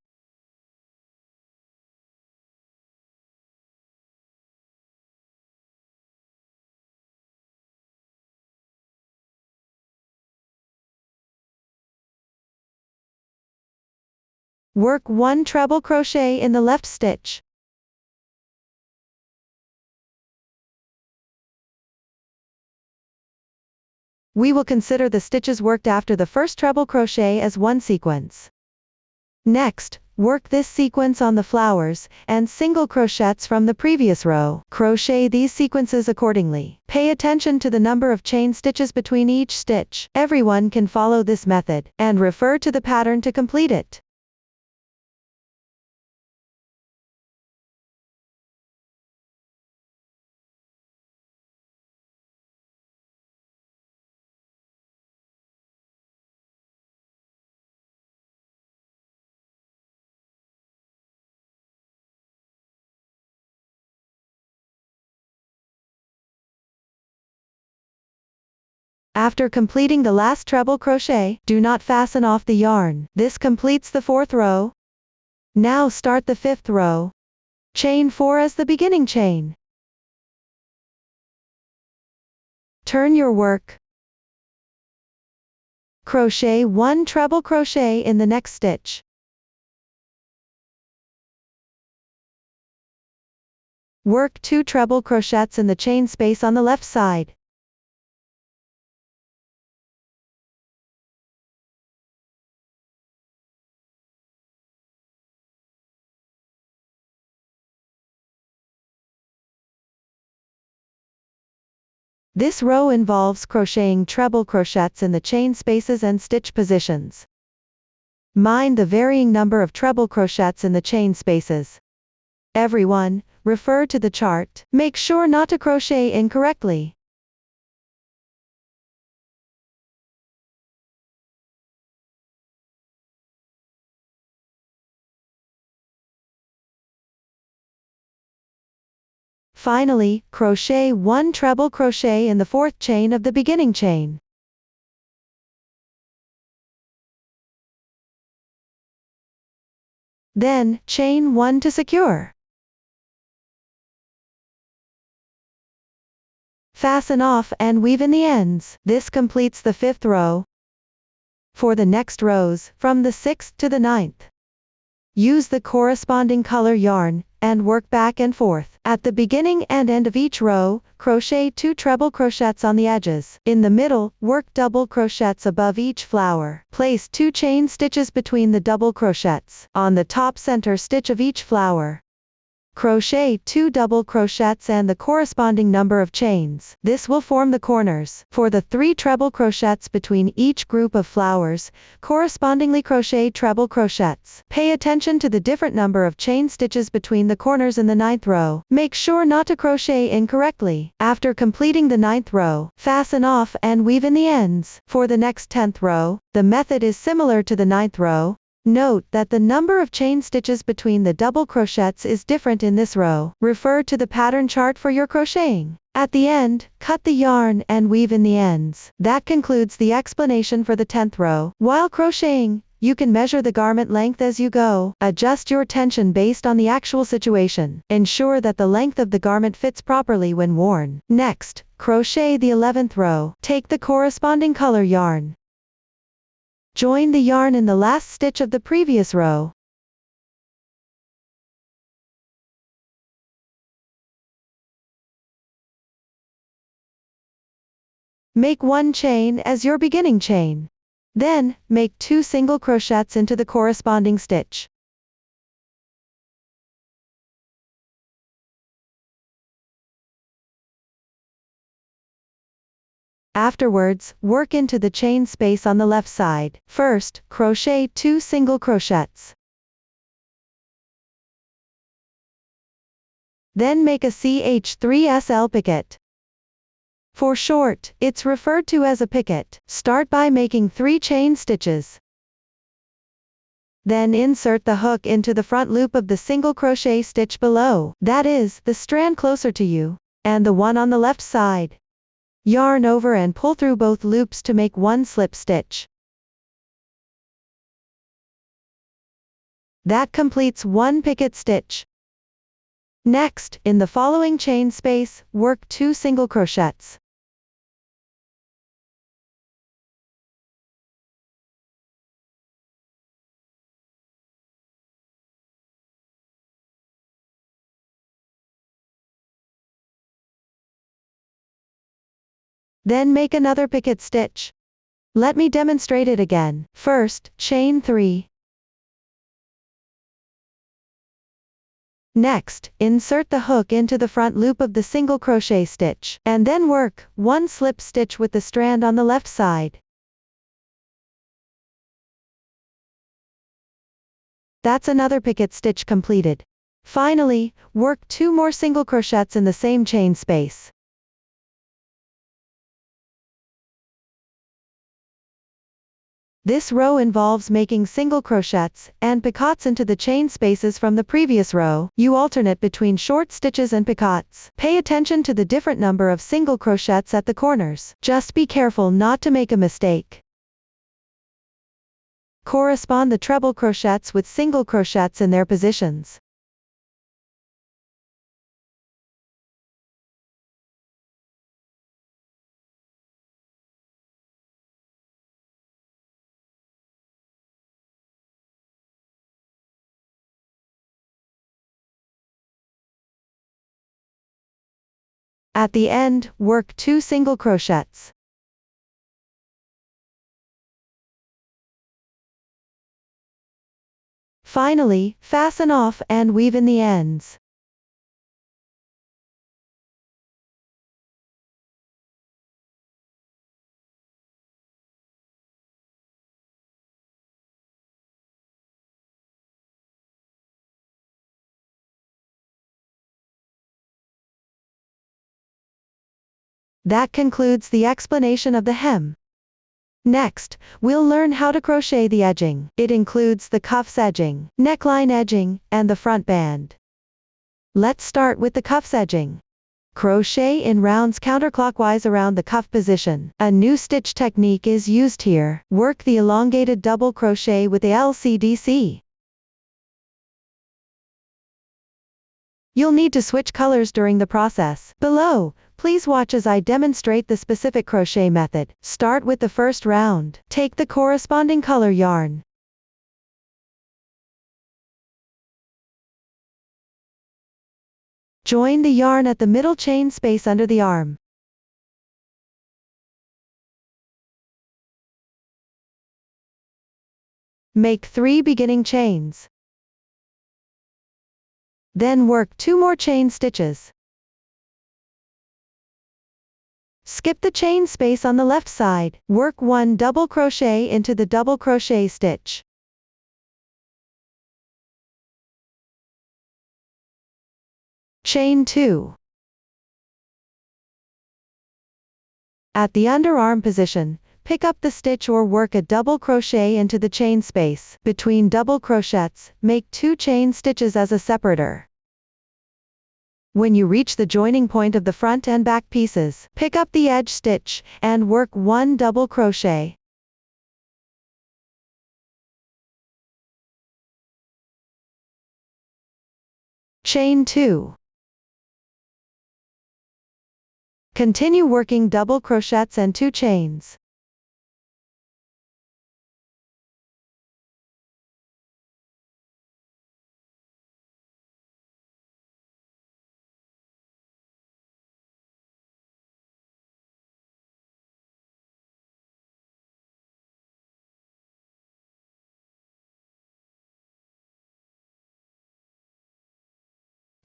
A: Work 1 treble crochet in the left stitch. We will consider the stitches worked after the first treble crochet as one sequence. Next, work this sequence on the flowers and single crochets from the previous row. Crochet these sequences accordingly. Pay attention to the number of chain stitches between each stitch. Everyone can follow this method, and refer to the pattern to complete it. After completing the last treble crochet, do not fasten off the yarn. This completes the 4th row. Now start the 5th row. Chain 4 as the beginning chain. Turn your work. Crochet 1 treble crochet in the next stitch. Work 2 treble crochets in the chain space on the left side. This row involves crocheting treble crochets in the chain spaces and stitch positions. Mind the varying number of treble crochets in the chain spaces. Everyone, refer to the chart. Make sure not to crochet incorrectly. Finally, crochet 1 treble crochet in the 4th chain of the beginning chain. Then, chain 1 to secure. Fasten off and weave in the ends. This completes the 5th row. For the next rows, from the 6th to the 9th, use the corresponding color yarn, and work back and forth. At the beginning and end of each row, crochet 2 treble crochets on the edges. In the middle, work double crochets above each flower. Place 2 chain stitches between the double crochets, on the top center stitch of each flower. Crochet 2 double crochets and the corresponding number of chains. This will form the corners. For the 3 treble crochets between each group of flowers, correspondingly crochet treble crochets. Pay attention to the different number of chain stitches between the corners in the 9th row. Make sure not to crochet incorrectly. After completing the 9th row, fasten off and weave in the ends. For the next 10th row, the method is similar to the 9th row. Note that the number of chain stitches between the double crochets is different in this row. Refer to the pattern chart for your crocheting. At the end, cut the yarn and weave in the ends. That concludes the explanation for the 10th row. While crocheting, you can measure the garment length as you go. Adjust your tension based on the actual situation. Ensure that the length of the garment fits properly when worn. Next, crochet the 11th row. Take the corresponding color yarn. Join the yarn in the last stitch of the previous row. Make 1 chain as your beginning chain. Then, make 2 single crochets into the corresponding stitch. Afterwards, work into the chain space on the left side. First, crochet 2 single crochets. Then make a CH3SL picket. For short, it's referred to as a picket. Start by making 3 chain stitches. Then insert the hook into the front loop of the single crochet stitch below, that is, the strand closer to you, and the one on the left side. Yarn over and pull through both loops to make 1 slip stitch. That completes 1 picket stitch. Next, in the following chain space, work 2 single crochets. Then make another picket stitch. Let me demonstrate it again. First, chain 3. Next, insert the hook into the front loop of the single crochet stitch, and then work 1 slip stitch with the strand on the left side. That's another picket stitch completed. Finally, work 2 more single crochets in the same chain space. This row involves making single crochets and picots into the chain spaces from the previous row. You alternate between short stitches and picots. Pay attention to the different number of single crochets at the corners. Just be careful not to make a mistake. Correspond the treble crochets with single crochets in their positions. At the end, work 2 single crochets. Finally, fasten off and weave in the ends. That concludes the explanation of the hem. Next, we'll learn how to crochet the edging. It includes the cuffs edging, neckline edging, and the front band. Let's start with the cuffs edging. Crochet in rounds counterclockwise around the cuff position. A new stitch technique is used here. Work the elongated double crochet with the LCDC. You'll need to switch colors during the process. Below, please watch as I demonstrate the specific crochet method. Start with the first round. Take the corresponding color yarn. Join the yarn at the middle chain space under the arm. Make 3 beginning chains. Then work 2 more chain stitches. Skip the chain space on the left side, work 1 double crochet into the double crochet stitch. Chain 2. At the underarm position, pick up the stitch or work a double crochet into the chain space. Between double crochets, make 2 chain stitches as a separator. When you reach the joining point of the front and back pieces, pick up the edge stitch, and work 1 double crochet. Chain 2. Continue working double crochets and 2 chains.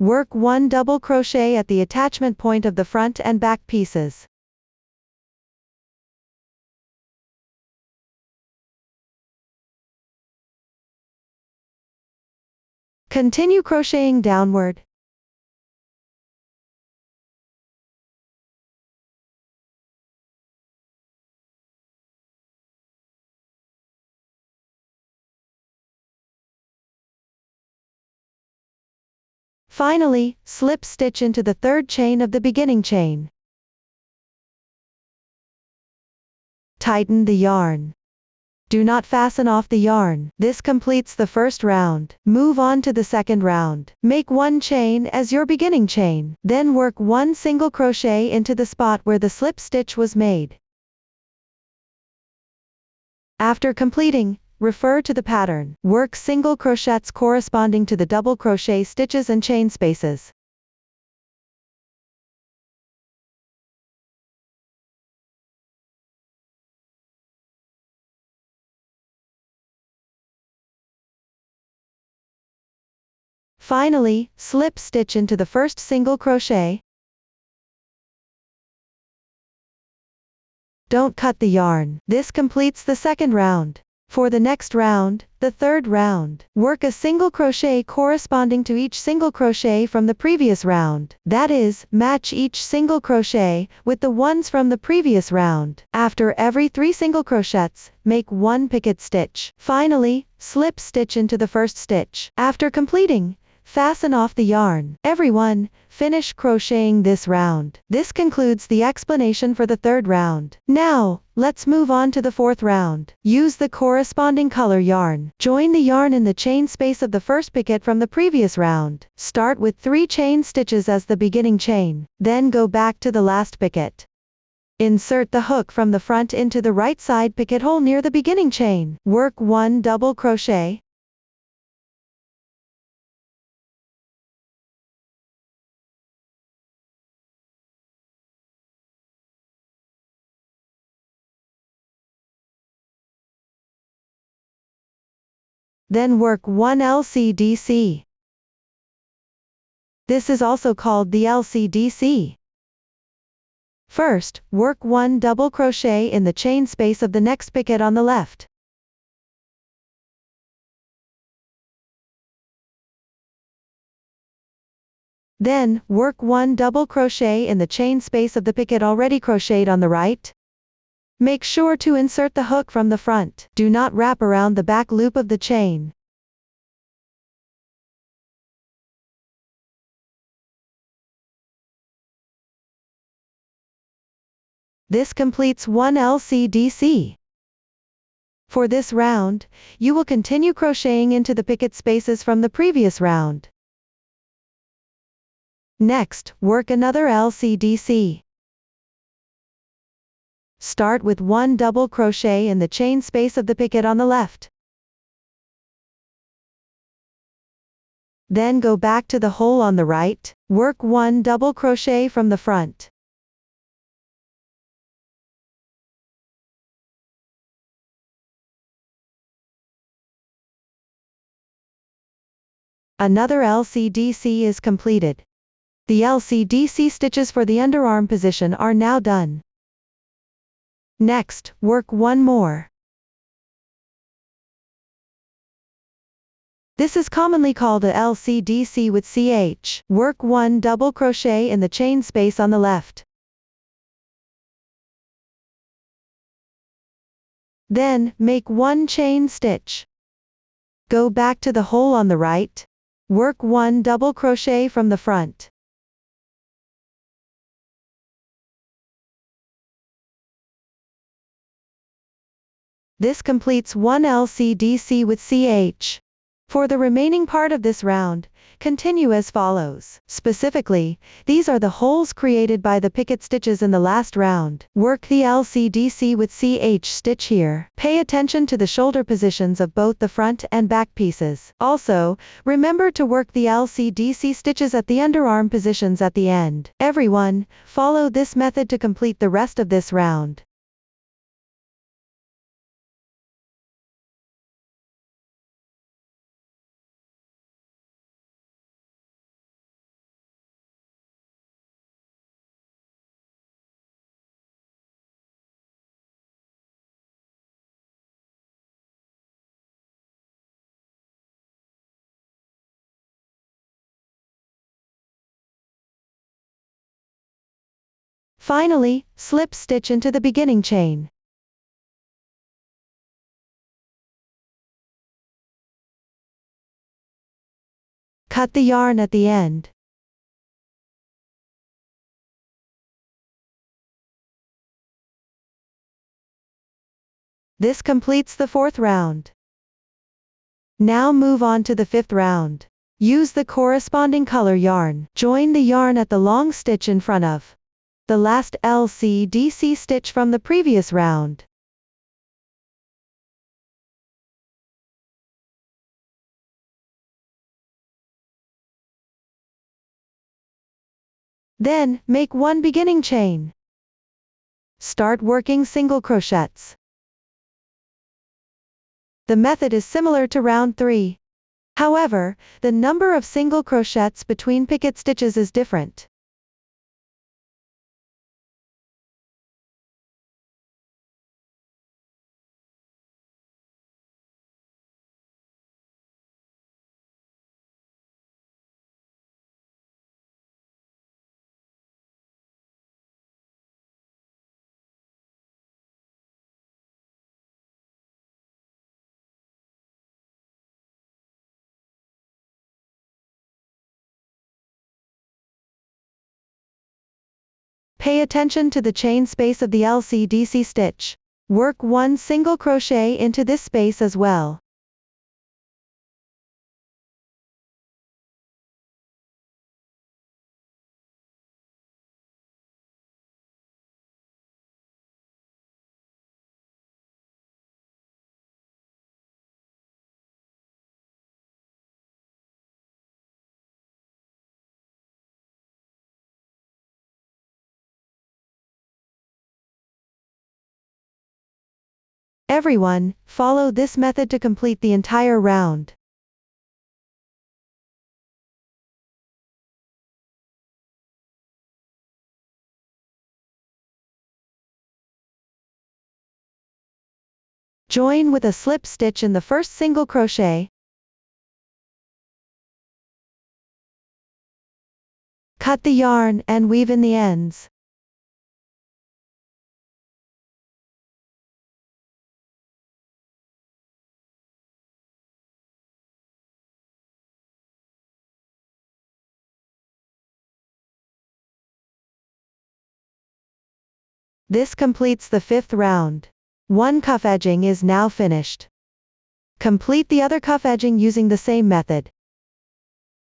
A: Work 1 double crochet at the attachment point of the front and back pieces. Continue crocheting downward. Finally, slip stitch into the 3rd chain of the beginning chain. Tighten the yarn. Do not fasten off the yarn. This completes the first round. Move on to the second round. Make 1 chain as your beginning chain. Then work 1 single crochet into the spot where the slip stitch was made. After completing, refer to the pattern. Work single crochets corresponding to the double crochet stitches and chain spaces. Finally, slip stitch into the first single crochet. Don't cut the yarn. This completes the second round. For the next round, the third round, work a single crochet corresponding to each single crochet from the previous round. That is, match each single crochet with the ones from the previous round. After every 3 single crochets, make 1 picket stitch. Finally, slip stitch into the first stitch. After completing, fasten off the yarn. Everyone, finish crocheting this round. This concludes the explanation for the third round. Now, let's move on to the fourth round. Use the corresponding color yarn. Join the yarn in the chain space of the first picket from the previous round. Start with 3 chain stitches as the beginning chain. Then go back to the last picket. Insert the hook from the front into the right side picket hole near the beginning chain. Work 1 double crochet. Then work 1 LCDC. This is also called the LCDC. First, work 1 double crochet in the chain space of the next picket on the left. Then, work 1 double crochet in the chain space of the picket already crocheted on the right. Make sure to insert the hook from the front. Do not wrap around the back loop of the chain. This completes 1 LCDC. For this round, you will continue crocheting into the picket spaces from the previous round. Next, work another LCDC. Start with 1 double crochet in the chain space of the picket on the left. Then go back to the hole on the right, work 1 double crochet from the front. Another LCDC is completed. The LCDC stitches for the underarm position are now done. Next, work one more. This is commonly called a LCDC with CH. Work 1 double crochet in the chain space on the left. Then, make 1 chain stitch. Go back to the hole on the right. Work 1 double crochet from the front. This completes 1 LCDC with CH. For the remaining part of this round, continue as follows. Specifically, these are the holes created by the picket stitches in the last round. Work the LCDC with CH stitch here. Pay attention to the shoulder positions of both the front and back pieces. Also, remember to work the LCDC stitches at the underarm positions at the end. Everyone, follow this method to complete the rest of this round. Finally, slip stitch into the beginning chain. Cut the yarn at the end. This completes the 4th round. Now move on to the 5th round. Use the corresponding color yarn. Join the yarn at the long stitch in front of the last LCDC stitch from the previous round. Then, make 1 beginning chain. Start working single crochets. The method is similar to round 3. However, the number of single crochets between picket stitches is different. Pay attention to the chain space of the LCDC stitch. Work 1 single crochet into this space as well. Everyone, follow this method to complete the entire round. Join with a slip stitch in the first single crochet. Cut the yarn and weave in the ends. This completes the 5th round. 1 cuff edging is now finished. Complete the other cuff edging using the same method.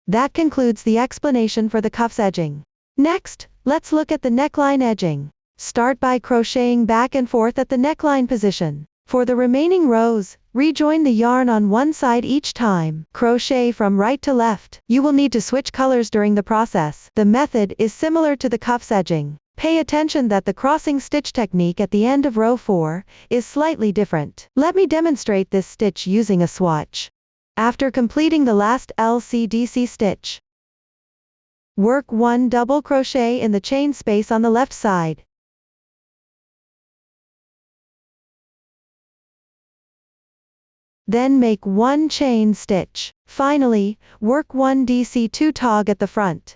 A: That concludes the explanation for the cuffs edging. Next, let's look at the neckline edging. Start by crocheting back and forth at the neckline position. For the remaining rows, rejoin the yarn on one side each time. Crochet from right to left. You will need to switch colors during the process. The method is similar to the cuffs edging. Pay attention that the crossing stitch technique at the end of row 4 is slightly different. Let me demonstrate this stitch using a swatch. After completing the last LCDC stitch, work 1 double crochet in the chain space on the left side. Then make 1 chain stitch. Finally, work 1 DC2 tog at the front.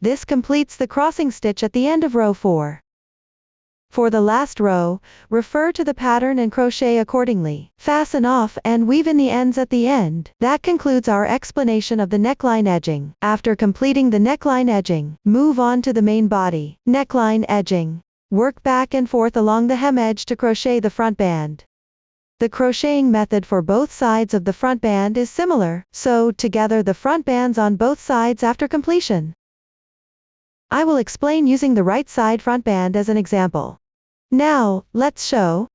A: This completes the crossing stitch at the end of row 4. For the last row, refer to the pattern and crochet accordingly. Fasten off and weave in the ends at the end. That concludes our explanation of the neckline edging. After completing the neckline edging, move on to the main body. Neckline edging. Work back and forth along the hem edge to crochet the front band. The crocheting method for both sides of the front band is similar, sew together the front bands on both sides after completion. I will explain using the right side front band as an example. Now, let's show.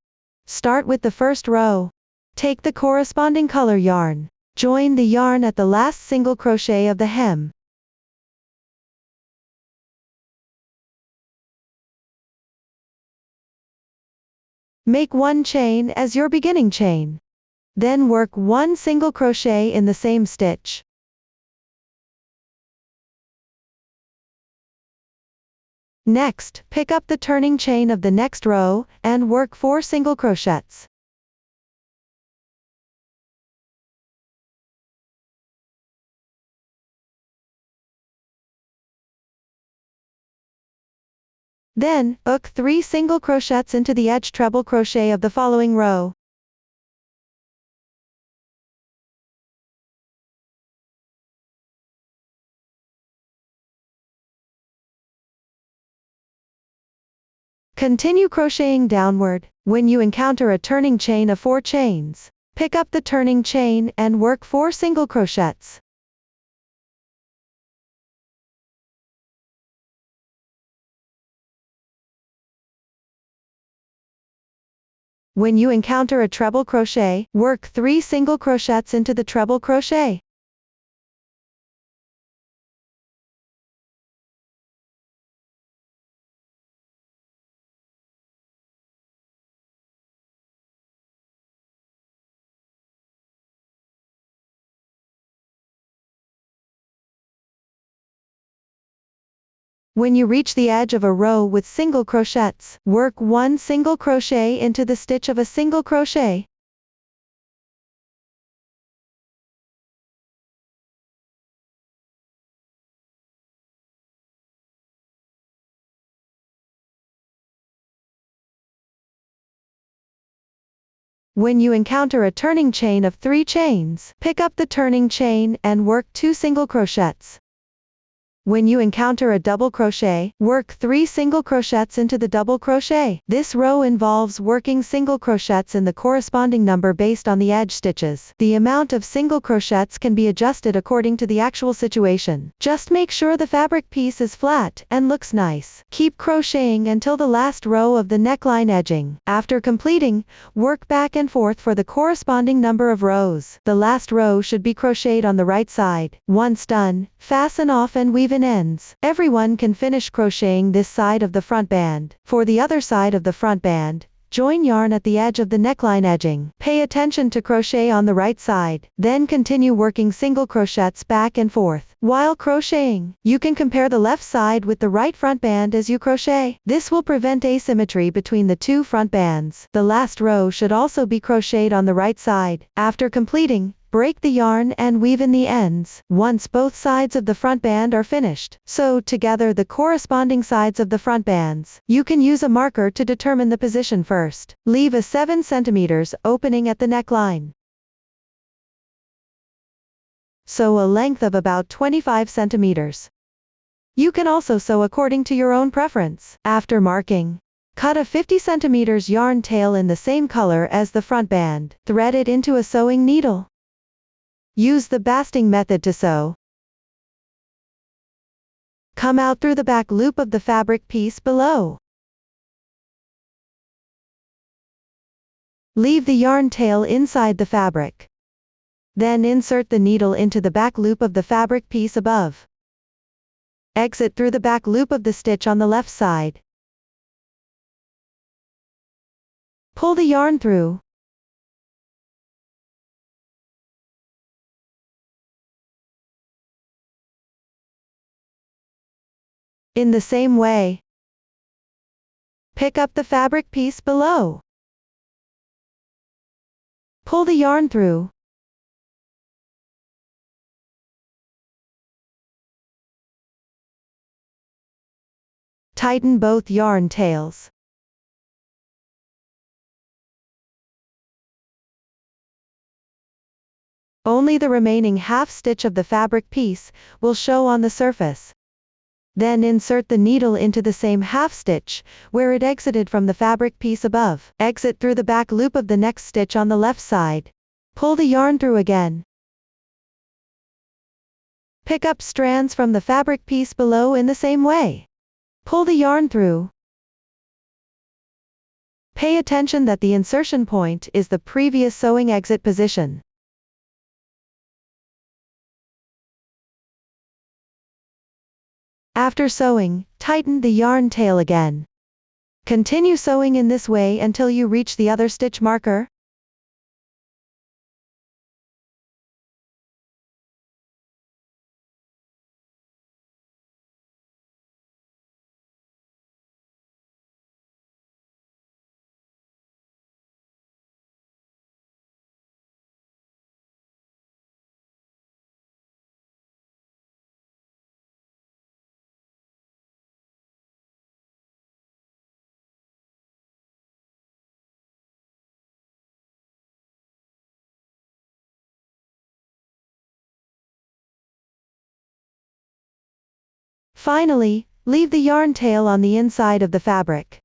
A: Start with the first row. Take the corresponding color yarn. Join the yarn at the last single crochet of the hem. Make 1 chain as your beginning chain. Then work 1 single crochet in the same stitch. Next, pick up the turning chain of the next row, and work 4 single crochets. Then, hook 3 single crochets into the edge treble crochet of the following row. Continue crocheting downward. When you encounter a turning chain of 4 chains, pick up the turning chain and work 4 single crochets. When you encounter a treble crochet, work 3 single crochets into the treble crochet. When you reach the edge of a row with single crochets, work 1 single crochet into the stitch of a single crochet. When you encounter a turning chain of 3 chains, pick up the turning chain and work 2 single crochets. When you encounter a double crochet, work 3 single crochets into the double crochet. This row involves working single crochets in the corresponding number based on the edge stitches. The amount of single crochets can be adjusted according to the actual situation. Just make sure the fabric piece is flat and looks nice. Keep crocheting until the last row of the neckline edging. After completing, work back and forth for the corresponding number of rows. The last row should be crocheted on the right side. Once done, fasten off and weave in ends. Everyone can finish crocheting this side of the front band. For the other side of the front band, join yarn at the edge of the neckline edging. Pay attention to crochet on the right side. Then continue working single crochets back and forth. While crocheting, you can compare the left side with the right front band as you crochet. This will prevent asymmetry between the 2 front bands. The last row should also be crocheted on the right side. After completing, break the yarn and weave in the ends. Once both sides of the front band are finished, sew together the corresponding sides of the front bands. You can use a marker to determine the position first. Leave a 7 cm opening at the neckline. Sew a length of about 25 cm. You can also sew according to your own preference. After marking, cut a 50 cm yarn tail in the same color as the front band. Thread it into a sewing needle. Use the basting method to sew. Come out through the back loop of the fabric piece below. Leave the yarn tail inside the fabric. Then insert the needle into the back loop of the fabric piece above. Exit through the back loop of the stitch on the left side. Pull the yarn through. In the same way, pick up the fabric piece below. Pull the yarn through. Tighten both yarn tails. Only the remaining half stitch of the fabric piece will show on the surface. Then insert the needle into the same half stitch, where it exited from the fabric piece above. Exit through the back loop of the next stitch on the left side. Pull the yarn through again. Pick up strands from the fabric piece below in the same way. Pull the yarn through. Pay attention that the insertion point is the previous sewing exit position. After sewing, tighten the yarn tail again. Continue sewing in this way until you reach the other stitch marker. Finally, leave the yarn tail on the inside of the fabric.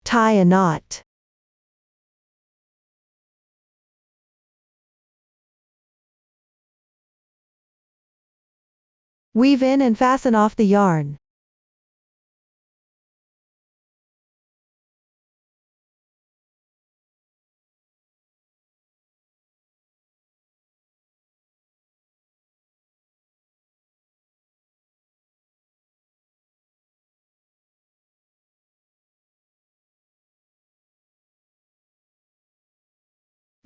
A: Tie a knot. Weave in and fasten off the yarn.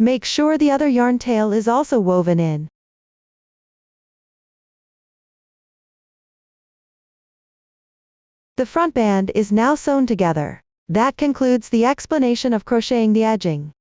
A: Make sure the other yarn tail is also woven in. The front band is now sewn together. That concludes the explanation of crocheting the edging.